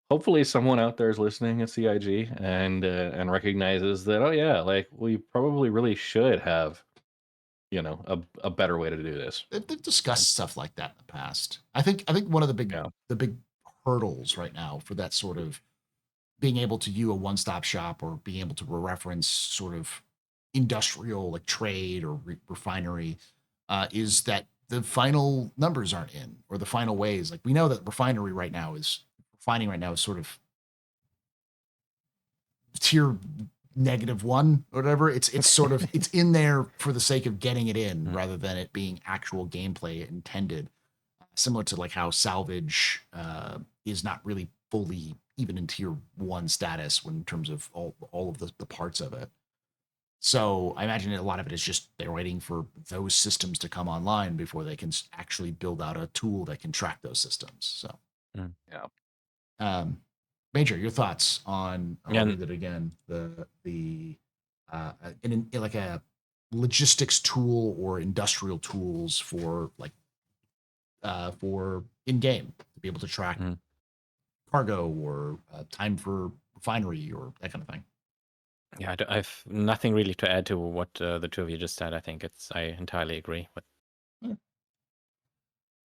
hopefully, someone out there is listening at CIG and recognizes that. Oh yeah, like we probably really should have, a better way to do this.
They've discussed stuff like that in the past. I think one of
Yeah.
the big hurdles right now for that sort of being able to do a one-stop shop or being able to reference sort of industrial like trade or refinery is that the final numbers aren't in or the final ways. Like we know that refining right now is sort of tier -1 or whatever. It's sort of it's in there for the sake of getting it in rather than it being actual gameplay intended. Similar to like how salvage is not really fully even in tier 1 status when in terms of all of the parts of it. So I imagine a lot of it is just they're waiting for those systems to come online before they can actually build out a tool that can track those systems. So
Yeah.
Major, your thoughts on?
Yeah,
I'll read it again. The in like a logistics tool or industrial tools for like for in game to be able to track cargo or time for refinery or that kind of thing.
Yeah, I've nothing really to add to what the two of you just said. I think I entirely agree. But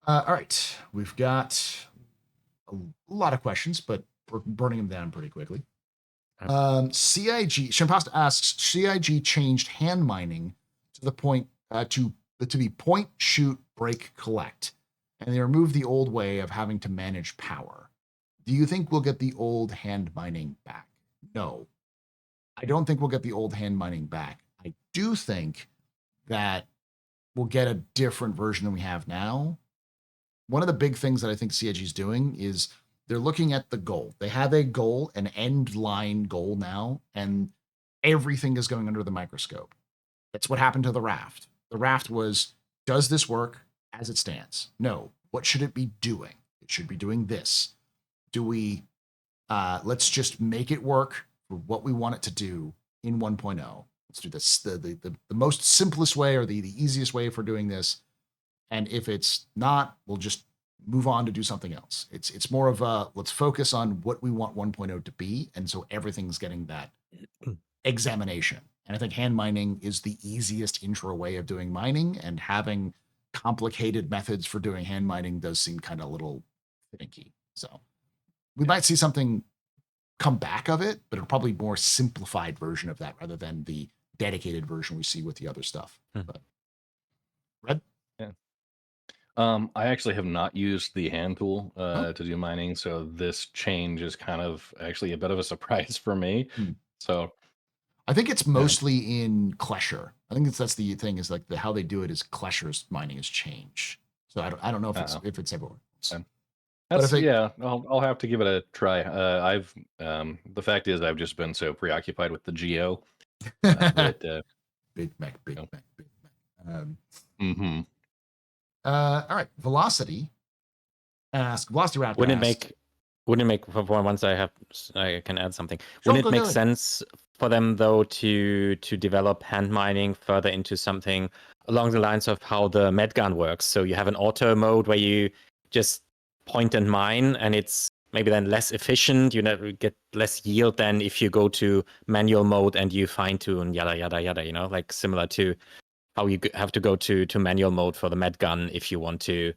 All right, we've got a lot of questions, but we're burning them down pretty quickly. CIG Shampasta asks, CIG changed hand mining to the point to be point, shoot, break, collect, and they removed the old way of having to manage power. Do you think we'll get the old hand mining back? No, I don't think we'll get the old hand mining back. I do think that we'll get a different version than we have now. One of the big things that I think CIG is doing is they're looking at the goal. They have a goal, an end line goal now, and everything is going under the microscope. That's what happened to the raft. The raft was, does this work as it stands? No. What should it be doing? It should be doing this. Do we, let's just make it work for what we want it to do in 1.0. Let's do this the most simplest way or the easiest way for doing this. And if it's not, we'll just move on to do something else. It's more of a let's focus on what we want 1.0 to be, and so everything's getting that examination. And I think hand mining is the easiest intro way of doing mining, and having complicated methods for doing hand mining does seem kind of a little finicky. So we might see something come back of it, but it'll probably be more simplified version of that rather than the dedicated version we see with the other stuff. But Red?
Yeah. I actually have not used the hand tool to do mining, so this change is kind of actually a bit of a surprise for me. So
I think it's mostly in Klesher. I think that's the thing is like how they do it is Klesher's mining has changed. So I don't know if it's everywhere.
I'll have to give it a try. The fact is I've just been so preoccupied with the Geo that
Big Mac.
mm-hmm.
All right, Velocity Raptor
wouldn't it make for once I can add something. Wouldn't it make sense for them though to develop hand mining further into something along the lines of how the med gun works? So you have an auto mode where you just point and mine, and it's maybe then less efficient. You never get less yield than if you go to manual mode and you fine tune yada yada yada. Like similar to how you have to go to manual mode for the med gun if you want to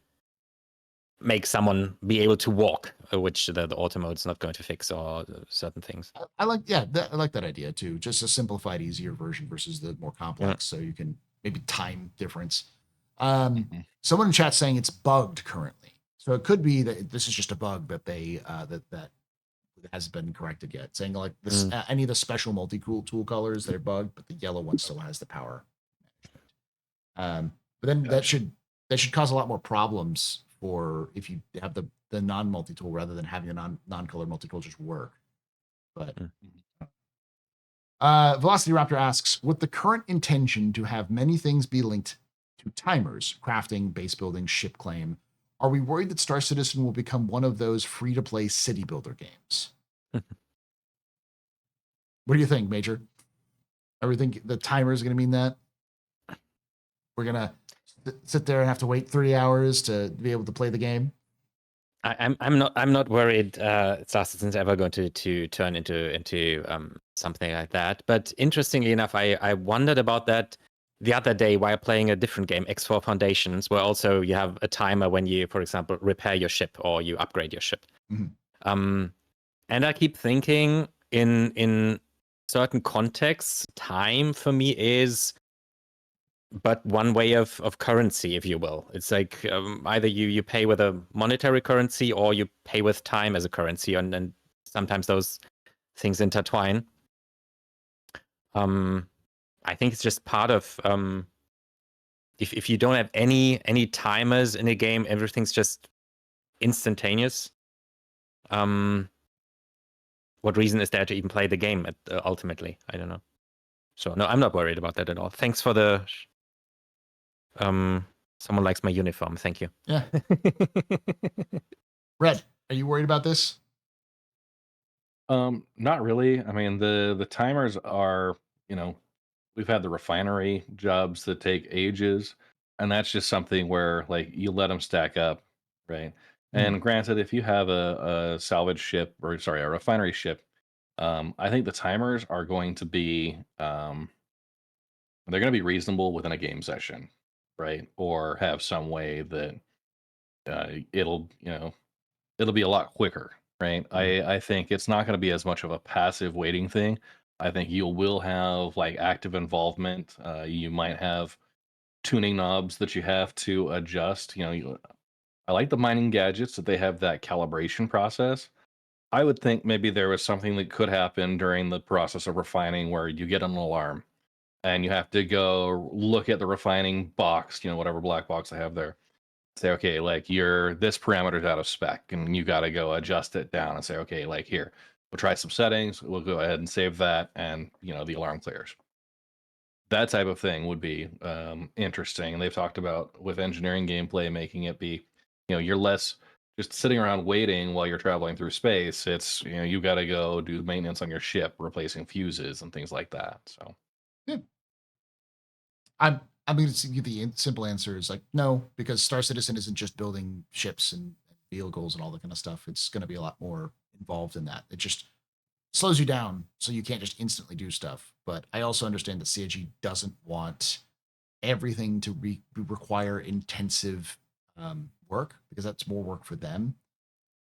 make someone be able to walk, which the auto mode is not going to fix, or certain things.
I like that idea too. Just a simplified, easier version versus the more complex, so you can maybe time difference. Someone in chat saying it's bugged currently, so it could be that this is just a bug that they that hasn't been corrected yet. Saying like this, any of the special tool colors that are bugged, but the yellow one still has the power management. But then that should cause a lot more problems for if you have the non-multi-tool rather than having the non-color multi-tool just work. But Velocity Raptor asks, with the current intention to have many things be linked to timers, crafting, base building, ship claim, Are we worried that Star Citizen will become one of those free-to-play city builder games? What do you think, Major? Everything the timer is going to mean that we're going to sit there and have to wait 3 hours to be able to play the game?
I'm not worried Star Citizen's ever going to turn into something like that. But interestingly enough, I wondered about that the other day while playing a different game, X4 Foundations, where also you have a timer when you, for example, repair your ship or you upgrade your ship.
Mm-hmm.
And I keep thinking in certain contexts, time for me is but one way of currency, if you will. It's like either you pay with a monetary currency or you pay with time as a currency, and sometimes those things intertwine. I think it's just part of if you don't have any timers in a game, everything's just instantaneous. What reason is there to even play the game ultimately? I don't know. So no, I'm not worried about that at all. Thanks for the someone likes my uniform. Thank you.
Yeah. Red, are you worried about this?
Not really. I mean, the timers are, we've had the refinery jobs that take ages, and that's just something where like you let them stack up, right? And granted, if you have a salvage ship, or sorry, a refinery ship, I think the timers are going to be they're going to be reasonable within a game session, right? Or have some way that it'll it'll be a lot quicker, right? I think it's not going to be as much of a passive waiting thing. I think you will have like active involvement. You might have tuning knobs that you have to adjust. I like the mining gadgets that they have that calibration process. I would think maybe there was something that could happen during the process of refining where you get an alarm and you have to go look at the refining box, whatever black box they have there. Say, okay, like this parameter's out of spec, and you got to go adjust it down and say, okay, like here, we'll try some settings. We'll go ahead and save that, and the alarm clears. That type of thing would be interesting. And they've talked about with engineering gameplay making it be, you're less just sitting around waiting while you're traveling through space. It's you got to go do maintenance on your ship, replacing fuses and things like that. So
Yeah. I'm going to give the simple answer is like no, because Star Citizen isn't just building ships and vehicles and all that kind of stuff. It's going to be a lot more involved in that. It just slows you down, so you can't just instantly do stuff. But I also understand that CIG doesn't want everything to require intensive work, because that's more work for them.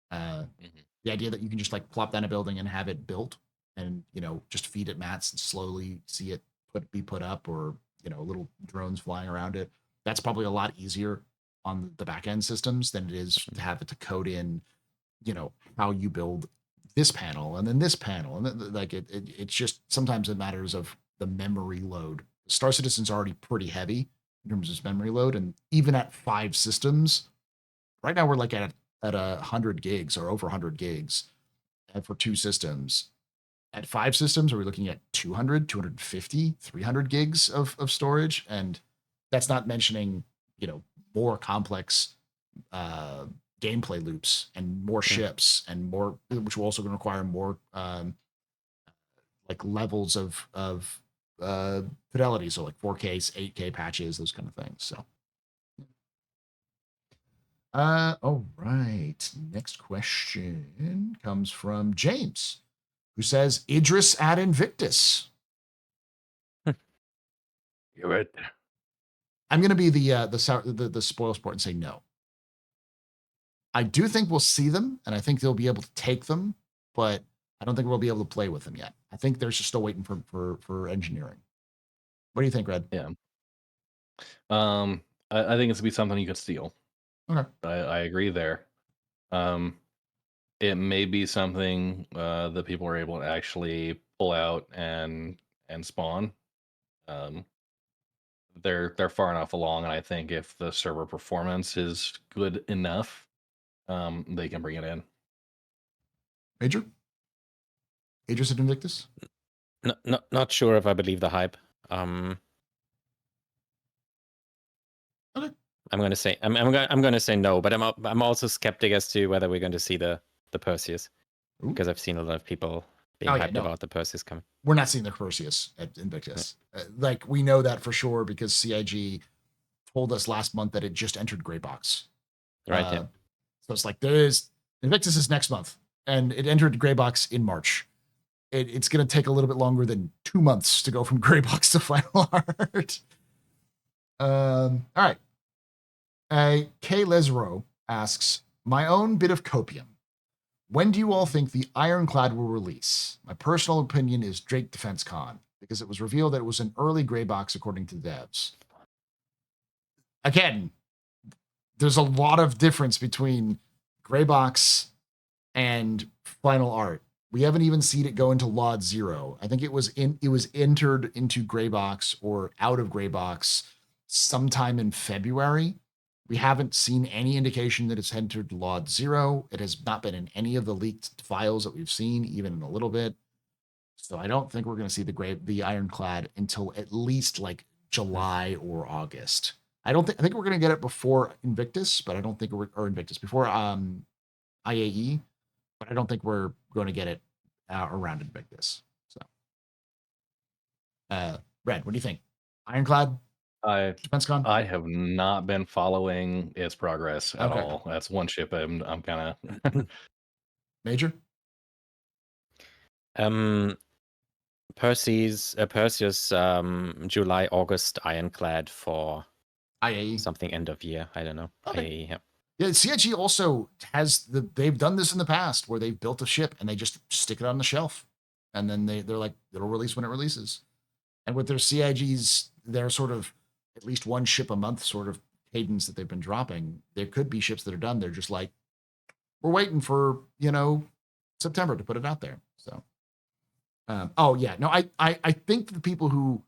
The idea that you can just like plop down a building and have it built, and just feed it mats and slowly see it be put up, or little drones flying around it, that's probably a lot easier on the back end systems than it is to have it to code in how you build this panel and then this panel, and like it's just sometimes it matters of the memory load. Star Citizen's already pretty heavy in terms of memory load, and even at 5 systems right now, we're like at 100 gigs or over 100 gigs for 2 systems. At 5 systems, are we looking at 200, 250, 300 gigs of storage? And that's not mentioning, more complex gameplay loops and more ships and more, which will also require more like levels of fidelity. So like 4K, 8K patches, those kind of things. So all right. Next question comes from James, who says Idris at Invictus.
you're right.
I'm going to be the spoil sport and say no. I do think we'll see them, and I think they'll be able to take them, but I don't think we'll be able to play with them yet. I think they're just still waiting for engineering. What do you think, Red?
Yeah. I think it's gonna be something you could steal.
Okay.
I agree there. It may be something that people are able to actually pull out and spawn. Um, they're far enough along, and I think if the server performance is good enough, they can bring it in.
Major? Idris at Invictus?
Not sure if I believe the hype.
Okay.
I'm gonna say I'm gonna say no, but I'm also skeptic as to whether we're going to see the Perseus, because I've seen a lot of people being hyped about the Perseus coming.
We're not seeing the Perseus at Invictus. Like, we know that for sure because CIG told us last month that it just entered Gray Box.
Right.
So it's like Invictus is next month, and it entered Gray Box in March. It's going to take a little bit longer than 2 months to go from Gray Box to Final Art. All right. Kay Lesro asks, my own bit of copium. When do you all think the Ironclad will release? My personal opinion is Drake Defense Con, because it was revealed that it was an early Gray Box according to the devs. Again, there's a lot of difference between Gray Box and Final Art. We haven't even seen it go into Lot 0. I think it was entered into Gray Box or out of Gray Box sometime in February. We haven't seen any indication that it's entered Lot 0. It has not been in any of the leaked files that we've seen, even in a little bit. So I don't think we're going to see the Ironclad until at least like July or August. I think we're going to get it before Invictus, but I don't think before IAE, but I don't think we're going to get it around Invictus. So, Red, what do you think? Ironclad? DefenseCon?
I have not been following its progress at all. That's one ship I'm kind of
Major.
Perseus, July, August, Ironclad for
IAE,
something end of year. I don't know. IAE, yeah.
Yeah, CIG also has they've done this in the past where they've built a ship and they just stick it on the shelf, and then they're like, it'll release when it releases. And with their CIGs, they're sort of at least one ship a month sort of cadence that they've been dropping. There could be ships that are done. They're just like, we're waiting for September to put it out there. So, I think the people who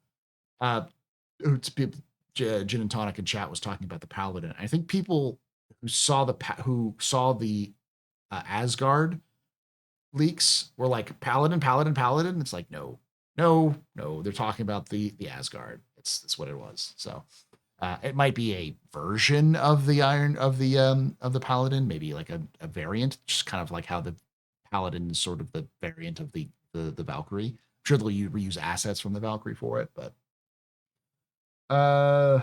Gin and Tonic in chat was talking about the Paladin. I think people who saw the Asgard leaks were like, Paladin. It's like, no, they're talking about the Asgard. That's what it was. So it might be a version of the the Paladin, maybe like a variant, just kind of like how the Paladin is sort of the variant of the Valkyrie. I'm sure they'll reuse assets from the Valkyrie for it, but all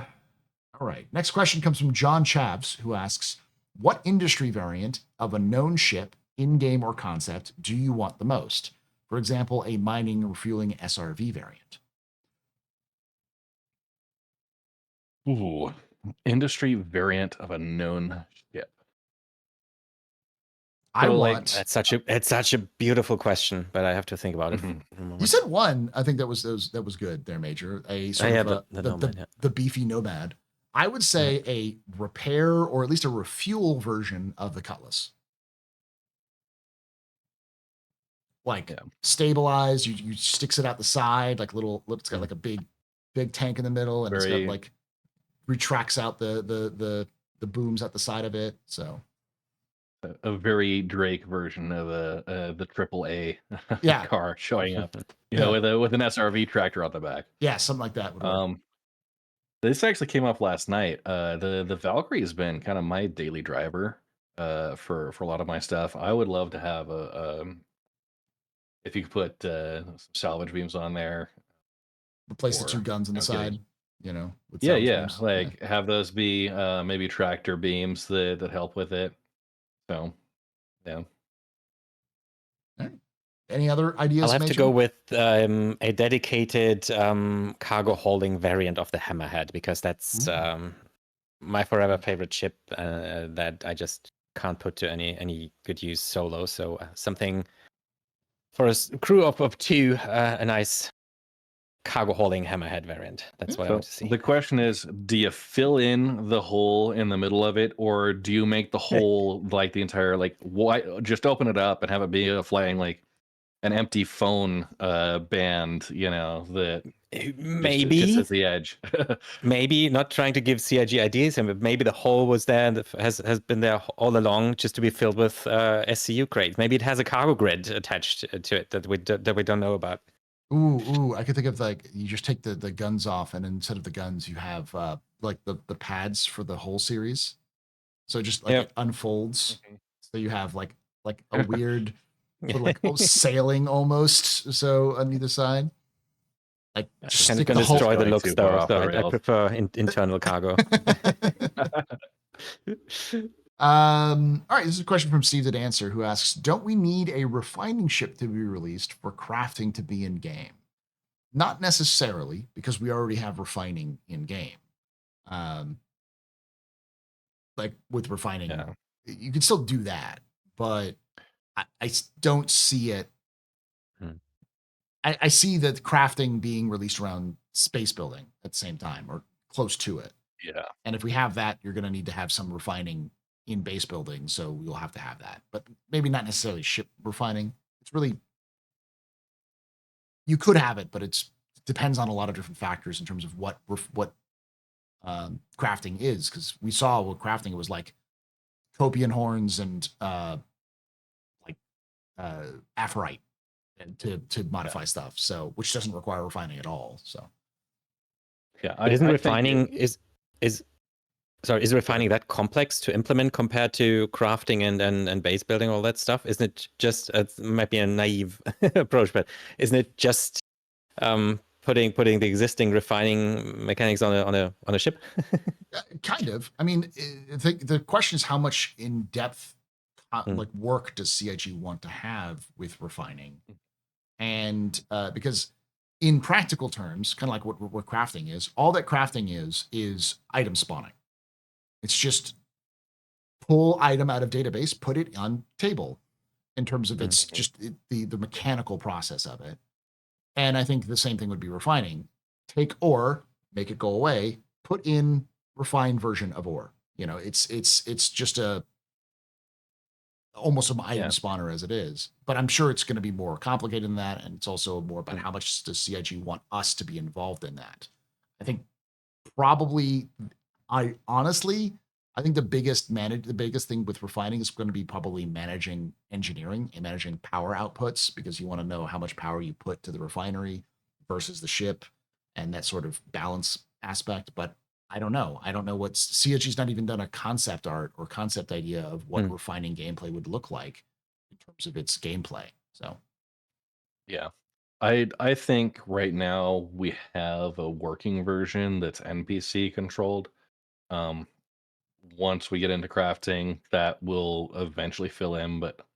right. Next question comes from John Chavs, who asks, what industry variant of a known ship, in-game or concept, do you want the most? For example, a mining or refueling SRV variant.
Ooh, industry variant of a known ship.
It's such a beautiful question, but I have to think about it.
You said one. I think that was good there, Major. A sort of the beefy Nomad. I would say a repair or at least a refuel version of the Cutlass. Like stabilized, you sticks it out the side, like it's got like a big tank in the middle, and it's got like retracts out the booms at the side of it. So
a very Drake version of the AAA car showing up, with an SRV tractor on the back.
Yeah, something like that would work.
This actually came up last night. The Valkyrie has been kind of my daily driver for a lot of my stuff. I would love to have if you could put some salvage beams on there,
replace the two guns on the side.
With beams. Have those be maybe tractor beams that help with it. So, yeah.
Any other ideas?
I'll have to go with a dedicated cargo holding variant of the Hammerhead, because that's my forever favorite ship that I just can't put to any good use solo. So something for a crew of two, a nice cargo holding Hammerhead variant. That's what I want to see.
The question is, do you fill in the hole in the middle of it, or do you make the hole like the entire, like, just open it up and have it be a flying, like an empty phone band, that
maybe
just at the edge.
Maybe not trying to give CIG ideas, and maybe the hole was there and has been there all along, just to be filled with SCU crates. Maybe it has a cargo grid attached to it that we don't know about.
Ooh! I could think of, like, you just take the guns off, and instead of the guns, you have like the pads for the whole series. So just like
Yep.
it unfolds.
Mhm.
So you have like a weird sort of like sailing almost. So on either side, like just
Kind of
stick
can
the whole.
destroy the
Going
looks
too far
though.
off
So
the
I
rails.
prefer internal cargo.
All right, this is a question from Steve the Dancer who asks, don't we need a refining ship to be released for crafting to be in game? Not necessarily, because we already have refining in game. Like with refining,
Yeah.
you can still do that, but I don't see it.
Hmm.
I see that crafting being released around space building at the same time or close to it.
Yeah.
And if we have that, you're going to need to have some refining in base building. So we'll have to have that, but maybe not necessarily ship refining. It's really, you could have it, but it depends on a lot of different factors in terms of what crafting is. Cause we saw what crafting was like copian horns and like aphrite and to modify stuff. So, which doesn't require refining at all. So,
Yeah.
But isn't
I think
refining is refining that complex to implement compared to crafting and base building, all that stuff? Isn't it just, it might be a naive approach, but isn't it just putting the existing refining mechanics on a ship?
kind of. I mean, I think the question is how much in depth
Hmm.
like work does CIG want to have with refining, and because in practical terms, kind of like what crafting is, all that crafting is item spawning. It's just pull item out of database, put it on table. In terms of its just the mechanical process of it. And I think the same thing would be refining. Take ore, make it go away, put in refined version of ore. You know, it's just a almost an item
Yeah.
spawner as it is. But I'm sure it's going to be more complicated than that, and it's also more about how much does CIG want us to be involved in that. I think probably, I think the biggest thing with refining is going to be probably managing engineering and managing power outputs, because you want to know how much power you put to the refinery versus the ship and that sort of balance aspect. But I don't know. I don't know what CIG's not even done a concept art or concept idea of what refining gameplay would look like in terms of its gameplay. So
Yeah. I think right now we have a working version that's NPC controlled. Um, Once we get into crafting, that will eventually fill in, but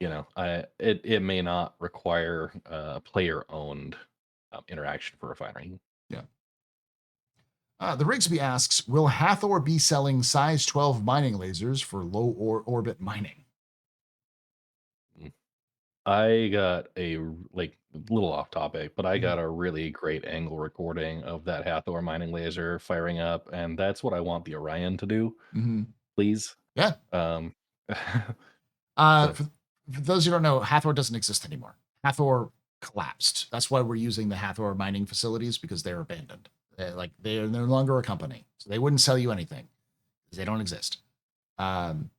it may not require player owned interaction for refinery.
yeah. The Rigsby asks, will Hathor be selling size 12 mining lasers for low orbit mining?
Mm. I got like a little off topic, but I
Mhm.
got a really great angle recording of that Hathor mining laser firing up, and that's what I want the Orion to do, please.
Yeah.
Um,
Uh,
so
for, for those who don't know, Hathor doesn't exist anymore. Hathor collapsed. That's why we're using the Hathor mining facilities, because they're abandoned. They're no longer a company, so they wouldn't sell you anything because they don't exist. Um,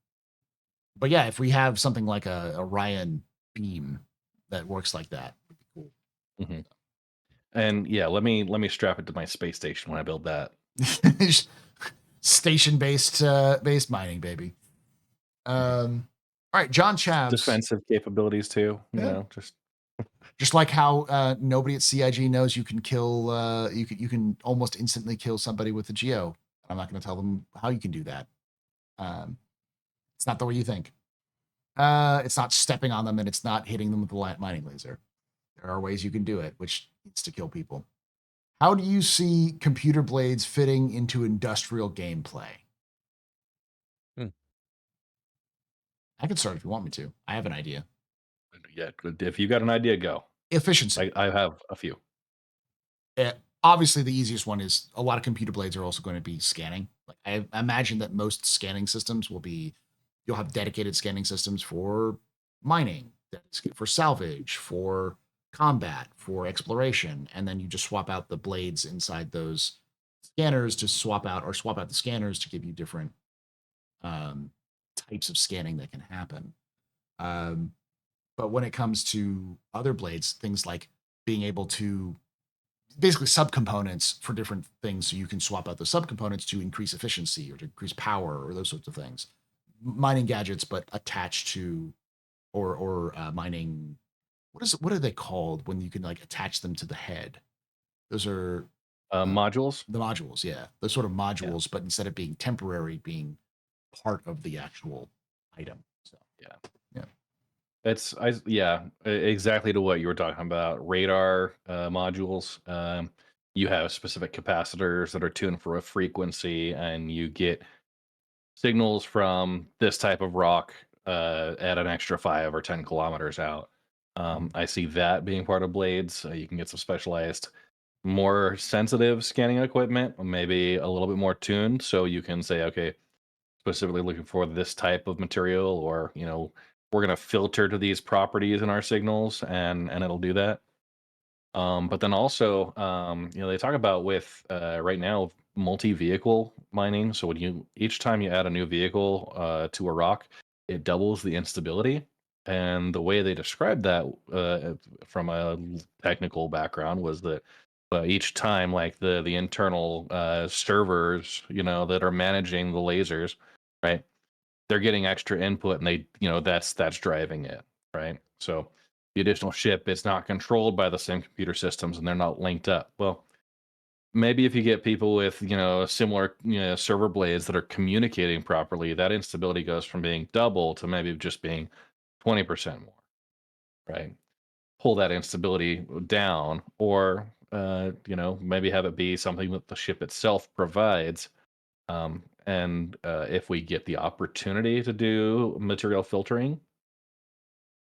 but yeah, if we have something like a Orion beam that works like that, would be cool.
mhm. And yeah, let me strap it to my space station when I build that.
Station based mining, baby. All right, John Chavs.
Defensive capabilities too,
Yeah.
just
Like how nobody at CIG knows you can kill you can almost instantly kill somebody with a geo. I'm not going to tell them how you can do that. It's not the way you think. It's not stepping on them and it's not hitting them with the mining laser. There are ways you can do it, which needs to kill people. How do you see computer blades fitting into industrial gameplay? I can start if you want me to. I have an idea.
yeah. If you got an idea, go.
Efficiency.
I have a few.
Obviously, the easiest one is a lot of computer blades are also going to be scanning. Like I imagine that most scanning systems will be, you'll have dedicated scanning systems for mining, for salvage, for combat, for exploration, and then you just swap out the blades inside those scanners to swap out the scanners to give you different types of scanning that can happen. Um, but when it comes to other blades, things like being able to basically subcomponents for different things, so you can swap out the subcomponents to increase efficiency or to increase power or those sorts of things. Mining gadgets, but attached to or mining. What are they called when you can like attach them to the head? Those are
Modules.
the modules. Yeah, those sort of
Yeah.
modules, but instead of being temporary, being part of the actual item. So
Yeah.
yeah.
That's exactly to what you were talking about. Radar modules. You have specific capacitors that are tuned for a frequency, and you get signals from this type of rock at an extra 5 or 10 kilometers out. I see that being part of blades. You can get some specialized, more sensitive scanning equipment, maybe a little bit more tuned, so you can say, okay, specifically looking for this type of material, or we're going to filter to these properties in our signals, and it'll do that. But then also, they talk about with right now multi-vehicle mining. So when each time you add a new vehicle to a rock, it doubles the instability. And the way they described that from a technical background was that each time, like the internal servers, that are managing the lasers, right? They're getting extra input, and that's driving it, right? So the additional ship is not controlled by the same computer systems, and they're not linked up. Well, maybe if you get people with similar server blades that are communicating properly, that instability goes from being double to maybe just being 20% more, right? Pull that instability down, or maybe have it be something that the ship itself provides. And if we get the opportunity to do material filtering,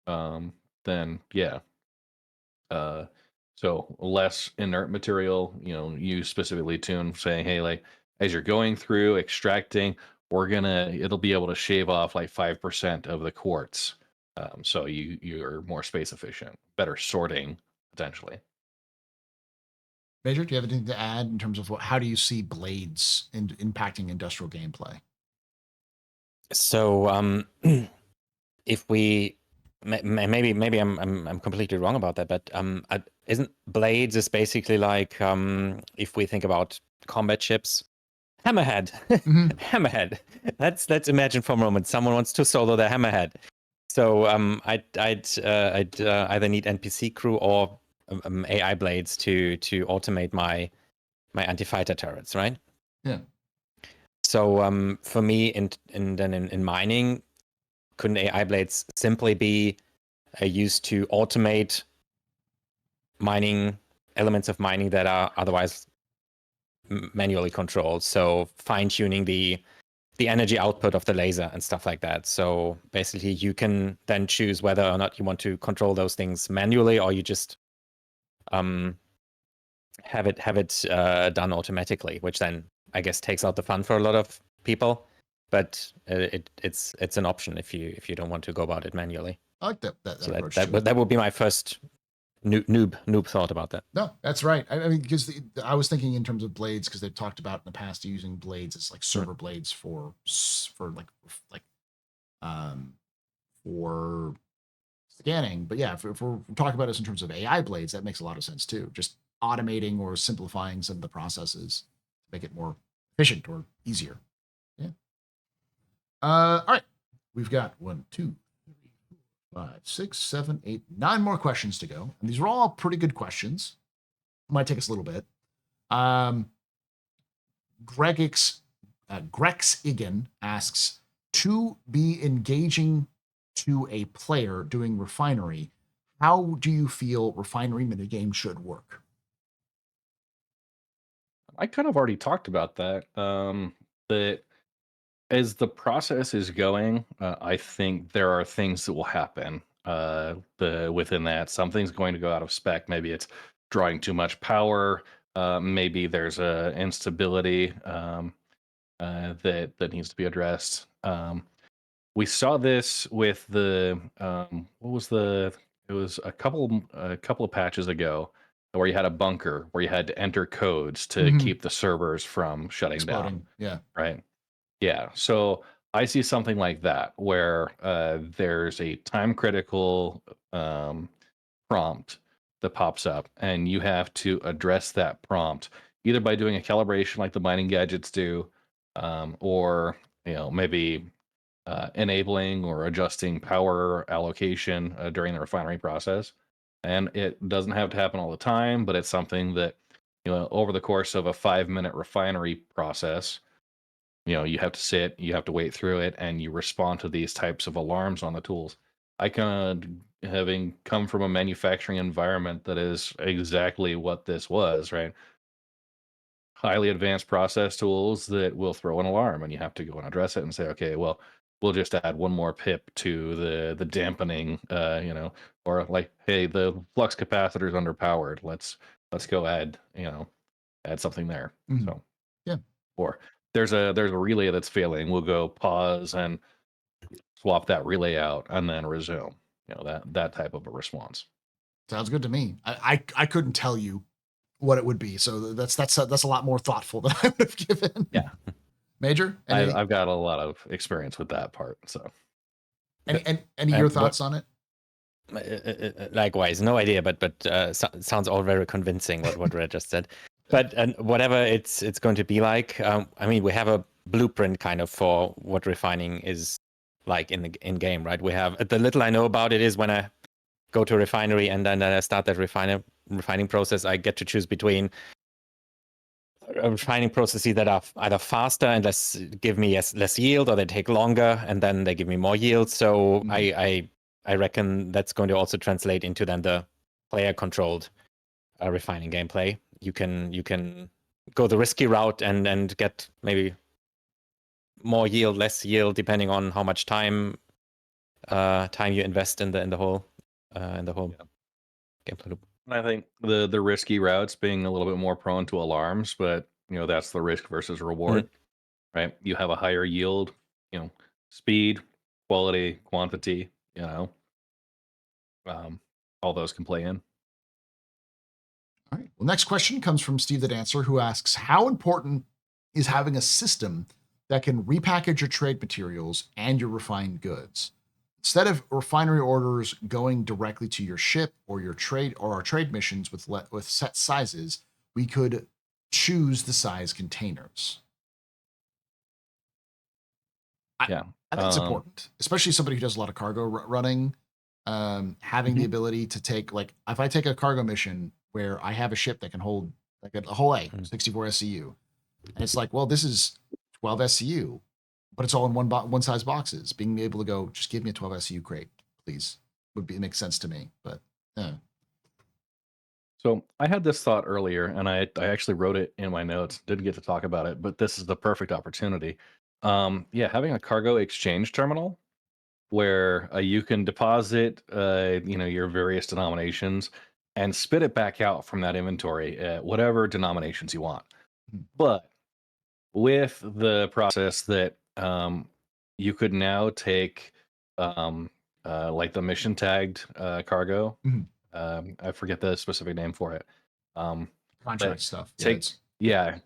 then yeah. So less inert material, you specifically tune saying, hey, like as you're going through extracting, it'll be able to shave off like 5% of the quartz. So you're more space efficient, better sorting potentially.
Major, do you have anything to add in terms of how do you see blades impacting industrial gameplay?
So if we maybe I'm completely wrong about that, but isn't blades is basically like if we think about combat ships, hammerhead, hammerhead. Let's imagine for a moment someone wants to solo their hammerhead. So I'd either need NPC crew or AI blades to automate my anti-fighter turrets, right?
Yeah.
So for me, in mining, couldn't AI blades simply be used to automate mining elements of mining that are otherwise manually controlled? So fine tuning the energy output of the laser and stuff like that. So basically, you can then choose whether or not you want to control those things manually, or you just have it done automatically, which then I guess takes out the fun for a lot of people. But it's an option if you don't want to go about it manually.
I like that
So
approach
that would be my first noob thought about that.
No, that's right. I mean, because I was thinking in terms of blades, because they've talked about in the past using blades as like server blades for for scanning. But yeah, if we're talking about this in terms of AI blades, that makes a lot of sense too. Just automating or simplifying some of the processes to make it more efficient or easier. Yeah. All right. We've got 1, 2, 3, 4, 5, 6, 7, 8, 9 more questions to go. And these are all pretty good questions. Might take us a little bit. Grex Igan asks, to be engaging to a player doing refinery, how do you feel refinery minigame should work?
I kind of already talked about that. That as the process is going, I think there are things that will happen. Within that, something's going to go out of spec. Maybe it's drawing too much power. Maybe there's a instability that needs to be addressed. We saw this with the what was the? It was a couple of patches ago where you had a bunker where you had to enter codes to keep the servers from shutting down.
Exploding. Yeah.
Right. Yeah. So I see something like that where there's a time critical prompt that pops up, and you have to address that prompt either by doing a calibration like the mining gadgets do, or maybe enabling or adjusting power allocation during the refinery process. And it doesn't have to happen all the time, but it's something that over the course of a 5-minute refinery process, you have to sit, you have to wait through it, and you respond to these types of alarms on the tools. I kind of, having come from a manufacturing environment that is exactly what this was, right? Highly advanced process tools that will throw an alarm, and you have to go and address it and say, okay, well, we'll just add one more pip to the dampening, or like, hey, the flux capacitor is underpowered. Let's go add add something there.
Mhm.
So
Yeah.
or there's a relay that's failing. We'll go pause and swap that relay out and then resume. That type of a response.
Sounds good to me. I couldn't tell you what it would be, so that's a lot more thoughtful than I would have given.
Yeah.
Major,
I've got a lot of experience with that part. So
any your thoughts on it?
Likewise, no idea, but sounds all very convincing what Red just said. But whatever it's going to be like, I mean, we have a blueprint kind of for what refining is like in game, right? We have the little I know about it is when I go to a refinery and then I start that refining process, I get to choose between refining processes that are either faster and give me less yield, or they take longer and then they give me more yield. So I reckon that's going to also translate into then the player controlled refining gameplay. You can go the risky route and get maybe more yield, less yield, depending on how much time you invest in the whole gameplay loop.
I think the risky routes being a little bit more prone to alarms, but that's the risk versus reward, right? You have a higher yield, speed, quality, quantity, all those can play in.
All right. Well, next question comes from Steve the Dancer, who asks, how important is having a system that can repackage your trade materials and your refined goods? Instead of refinery orders going directly to your ship or your trade or our trade missions with set sizes, we could choose the size containers. I think it's important, especially somebody who does a lot of cargo running. Having the ability to take, like, if I take a cargo mission where I have a ship that can hold like a whole 64 SCU, and it's like, well, this is 12 SCU, but it's all in one size boxes. Being able to go, just give me a 12 SCU crate, please, make sense to me. But
So I had this thought earlier, and I actually wrote it in my notes. Didn't get to talk about it, but this is the perfect opportunity. Having a cargo exchange terminal where you can deposit, your various denominations and spit it back out from that inventory at whatever denominations you want. But with the process that you could now take, like the mission tagged cargo. I forget the specific name for it.
Contract stuff.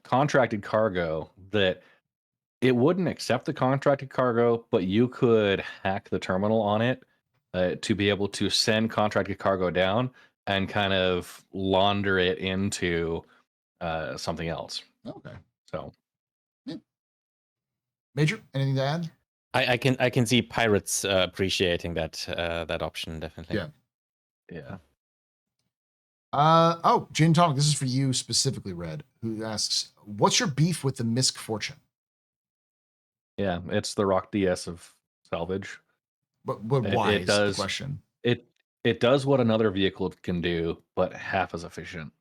Contracted cargo that it wouldn't accept the contracted cargo, but you could hack the terminal on it to be able to send contracted cargo down and kind of launder it into something else.
Okay.
So,
Major, anything to add?
I can see pirates appreciating that option, definitely.
Yeah.
Gin Tonic, this is for you specifically, Red, who asks, what's your beef with the Misk Fortune?
Yeah, it's the Rock DS of salvage.
But why is the question?
It does what another vehicle can do, but half as efficient.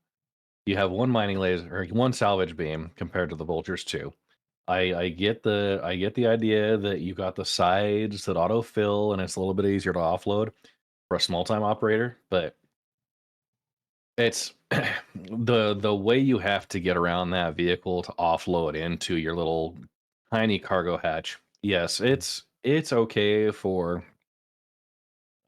You have one mining laser or one salvage beam compared to the Vulture's two. I get the idea that you got the sides that autofill and it's a little bit easier to offload for a small time operator, but it's the way you have to get around that vehicle to offload into your little tiny cargo hatch. Yes, it's okay for,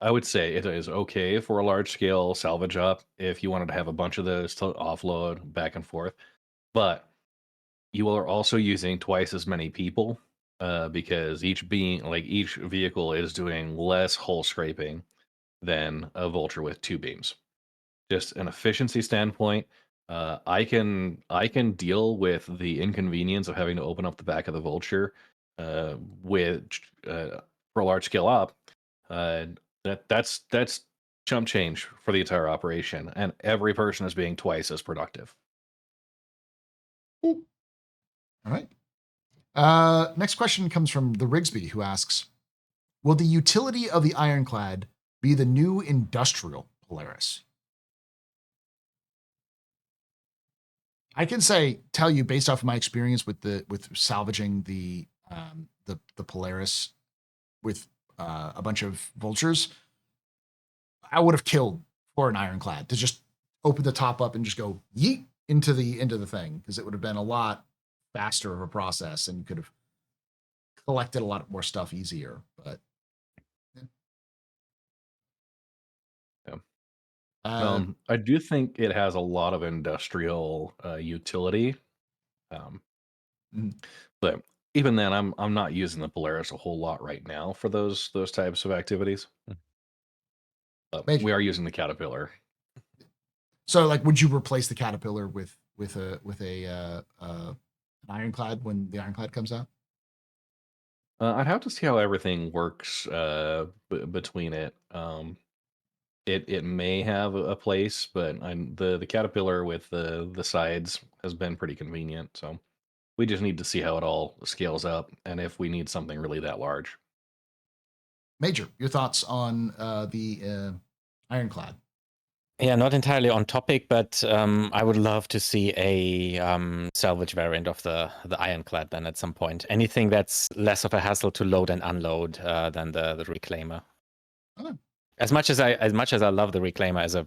I would say it is okay for a large scale salvage up if you wanted to have a bunch of those to offload back and forth. But you are also using twice as many people because each vehicle is doing less hull scraping than a Vulture with two beams. just an efficiency standpoint, I can deal with the inconvenience of having to open up the back of the vulture with for a large scale op. Uh, that's chump change for the entire operation, and every person is being twice as productive.
All right. Next question comes from the Rigsby, who asks, will the utility of the Ironclad be the new industrial Polaris? I can tell you based off of my experience with salvaging the Polaris with a bunch of vultures, I would have killed for an Ironclad to just open the top up and just go yeet into the thing, because it would have been a lot faster of a process and you could have collected a lot more stuff easier. But
I do think it has a lot of industrial utility, but even then, I'm not using the Polaris a whole lot right now for those types of activities. We are using the Caterpillar.
So, like, would you replace the Caterpillar with an Ironclad when the Ironclad comes out?
I'd have to see how everything works between it. It may have a place, but the Caterpillar with the sides has been pretty convenient. So we just need to see how it all scales up, and if we need something really that large.
Major, your thoughts on the Ironclad?
Yeah, not entirely on topic, but I would love to see a salvage variant of the Ironclad then at some point. Anything that's less of a hassle to load and unload than the Reclaimer.
Oh.
As much as I love the Reclaimer as a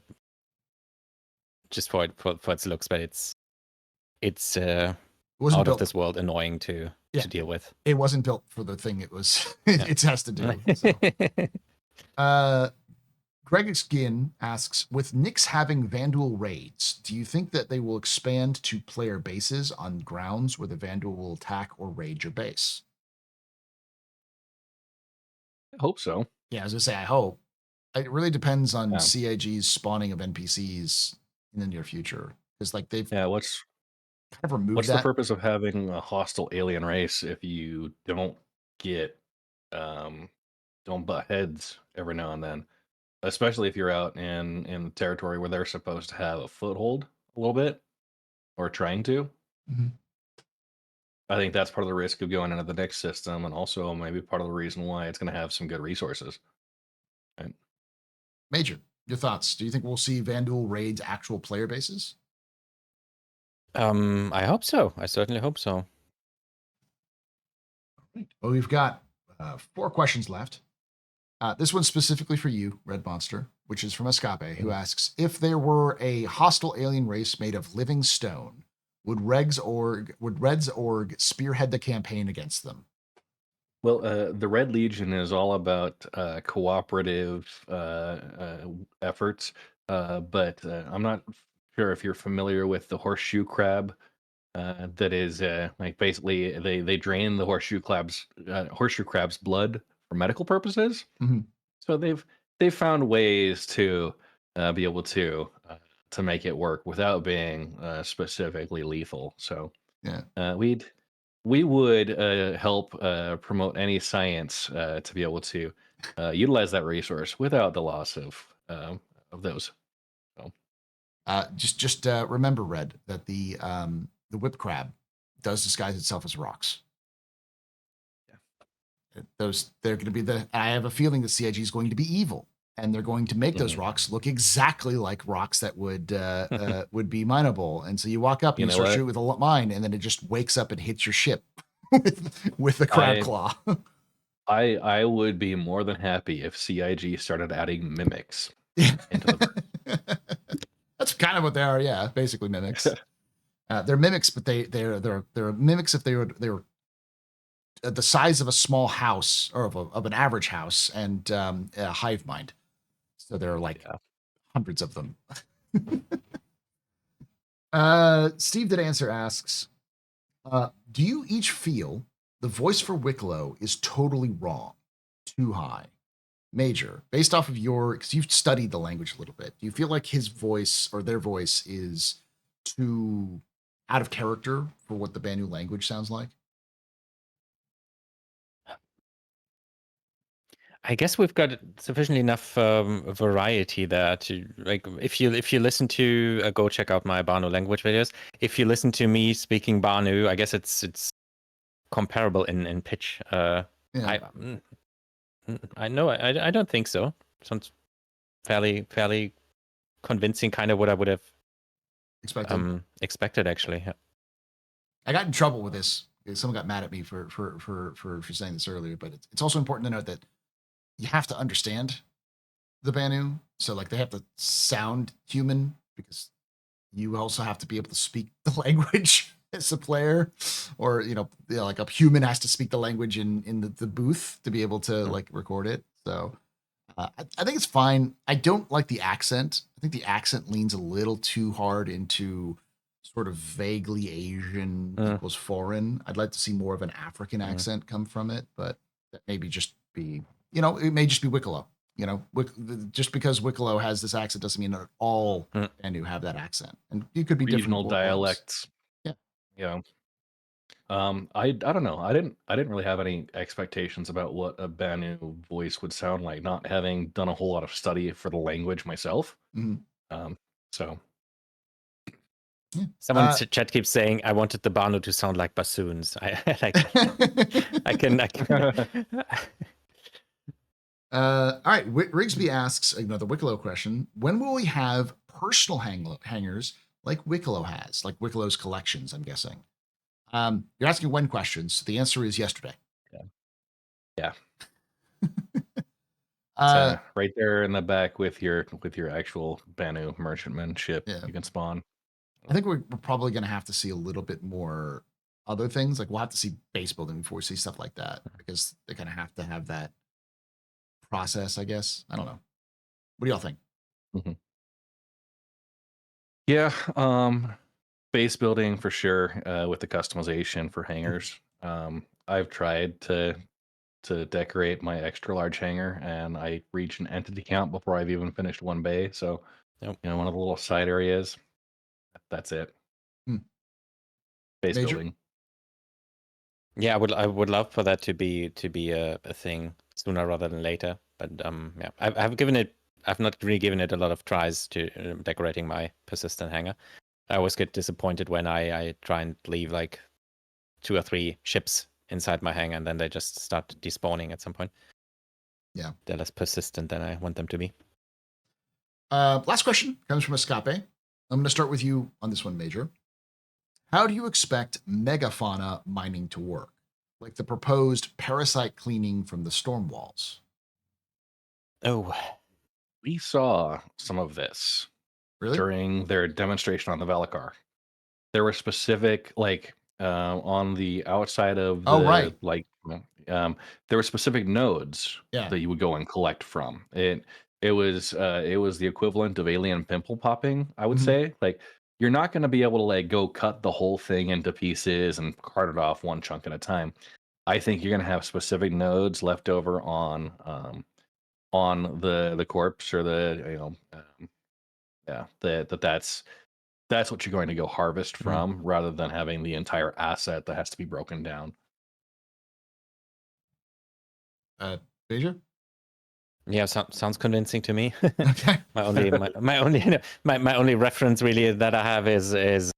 just for its looks, but it's out of this world annoying to deal with.
It wasn't built for the thing it was it has to do. So. Greg Skin asks, with Nyx having Vanduul raids, do you think that they will expand to player bases on grounds where the Vanduul will attack or raid your base?
I hope so.
Yeah, I was going to say, I hope. It really depends on CIG's spawning of NPCs in the near future. Because, like, they've
what's
kind of removed
what's
that.
the purpose of having a hostile alien race if you don't get don't butt heads every now and then? Especially if you're out in the territory where they're supposed to have a foothold a little bit, or trying to.
Mm-hmm.
I think that's part of the risk of going into the next system, and also maybe part of the reason why it's going to have some good resources. Right.
Major, your thoughts? Do you think we'll see Vanduul raids actual player bases?
I hope so. I certainly hope so.
All right. Well, we've got 4 questions left. This one's specifically for you, Red Monster, which is from Escape, who asks, if there were a hostile alien race made of living stone, would Red's org spearhead the campaign against them?
Well, the Red Legion is all about cooperative efforts, but I'm not sure if you're familiar with the horseshoe crab. That is like basically they drain the horseshoe crab's blood for medical purposes.
Mm-hmm.
So they've found ways to be able to make it work without being specifically lethal. So
yeah,
we would help promote any science to be able to utilize that resource without the loss of those. So.
Just remember, Red, that the whip crab does disguise itself as rocks. They're going to be I have a feeling that CIG is going to be evil, and they're going to make those rocks look exactly like rocks that would be mineable. And so you walk up and you start shooting with a mine, and then it just wakes up and hits your ship with the crab claw.
I would be more than happy if CIG started adding mimics into the.
That's kind of what they are, yeah. Basically mimics. They're mimics, but they're mimics if they were the size of a small house or of an average house, and a hive mind. So there are like hundreds of them. Steve Did Answer asks, do you each feel the voice for Wicklow is totally wrong, too high? Major, based off of because you've studied the language a little bit, do you feel like his voice or their voice is too out of character for what the Banu language sounds like?
I guess we've got sufficiently enough variety there to like. If you listen to go check out my Banu language videos. If you listen to me speaking Banu, I guess it's comparable in pitch.
Yeah.
I know. I don't think so. Sounds fairly convincing. Kind of what I would have expected actually. Yeah.
I got in trouble with this. Someone got mad at me for saying this earlier, but it's also important to note that you have to understand the Banu. So like they have to sound human because you also have to be able to speak the language as a player, or like a human has to speak the language in the booth to be able to like record it. So I think it's fine. I don't like the accent. I think the accent leans a little too hard into sort of vaguely Asian equals foreign. I'd like to see more of an African accent come from it, but that maybe just be, it may just be Wicklow. Just because Wicklow has this accent doesn't mean that all Banu have that accent, and you could be
regional
different
dialects.
Yeah.
I don't know. I didn't really have any expectations about what a Banu voice would sound like, not having done a whole lot of study for the language myself. So
someone in chat keeps saying I wanted the Banu to sound like bassoons. I like that. I can
all right, Rigsby asks another Wicklow question. When will we have personal hangers like Wicklow has, like Wicklow's collections, I'm guessing? You're asking when questions. The answer is yesterday.
Yeah. Right there in the back with your actual Banu merchantman ship, you can spawn.
I think we're probably going to have to see a little bit more other things. Like we'll have to see base building before we see stuff like that, because they kind of have to have that process, I guess. I don't know. What do y'all think?
Yeah, base building for sure, with the customization for hangars. I've tried to decorate my extra large hangar, and I reach an entity count before I've even finished one bay. So, one of the little side areas, that's it. Base
Major?
building.
Yeah, I would love for that to be a thing sooner rather than later. But yeah, I've not really given it a lot of tries to decorating my persistent hangar. I always get disappointed when I try and leave like 2 or 3 ships inside my hangar, and then they just start despawning at some point.
Yeah,
they're less persistent than I want them to be.
Last question comes from Escape. I'm going to start with you on this one, Major. How do you expect megafauna mining to work? Like the proposed parasite cleaning from the storm walls.
Oh,
we saw some of this during their demonstration on the Valakar. There were specific, like, on the outside of the, there were specific nodes that you would go and collect from. It was the equivalent of alien pimple popping, I would say. Like, you're not going to be able to like go cut the whole thing into pieces and cart it off one chunk at a time. I think you're going to have specific nodes left over on the corpse, or that's what you're going to go harvest from, rather than having the entire asset that has to be broken down.
Beja?
Yeah, sounds convincing to me.
Okay.
my only reference really that I have is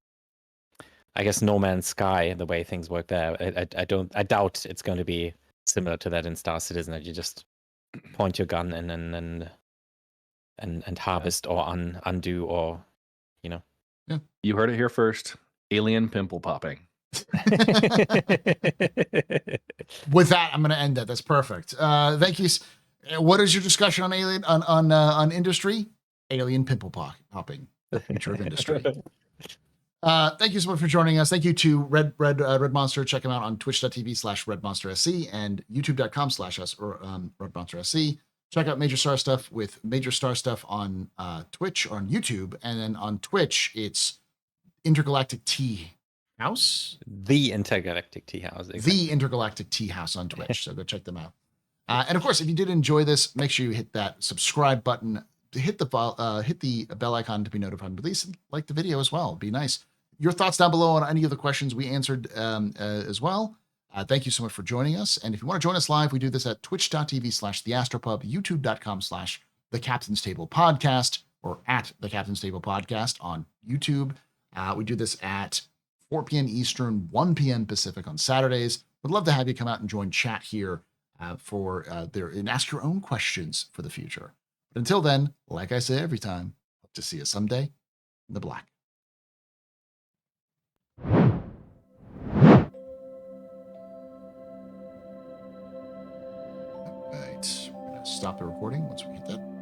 I guess No Man's Sky, the way things work there. I doubt it's going to be similar to that in Star Citizen, that you just point your gun and harvest or undo, or
Yeah.
You heard it here first. Alien pimple popping.
With that, I'm going to end it. That's perfect. Thank you. What is your discussion on alien on industry? Alien pimple popping, the future of industry. Thank you so much for joining us. Thank you to Red Monster. Check him out on twitch.tv/RedMonsterSC and youtube.com/RedMonsterSC. Check out Major Star Stuff with Major Star Stuff on Twitch or on YouTube. And then on Twitch, it's Intergalactic Tea House.
The Intergalactic Tea House.
Exactly. The Intergalactic Tea House on Twitch. So go check them out. And of course, if you did enjoy this, make sure you hit that subscribe button, hit the bell icon to be notified when release, and like the video as well. It'd be nice. Your thoughts down below on any of the questions we answered as well. Thank you so much for joining us. And if you want to join us live, we do this at twitch.tv/theastropub, youtube.com/the Captain's Table Podcast, or at the Captain's Table Podcast on YouTube. We do this at 4 p.m. Eastern, 1 p.m. Pacific on Saturdays. Would love to have you come out and join chat here and ask your own questions for the future. But until then, like I say every time, hope to see you someday in the black. Right. We're going to stop the recording once we hit that.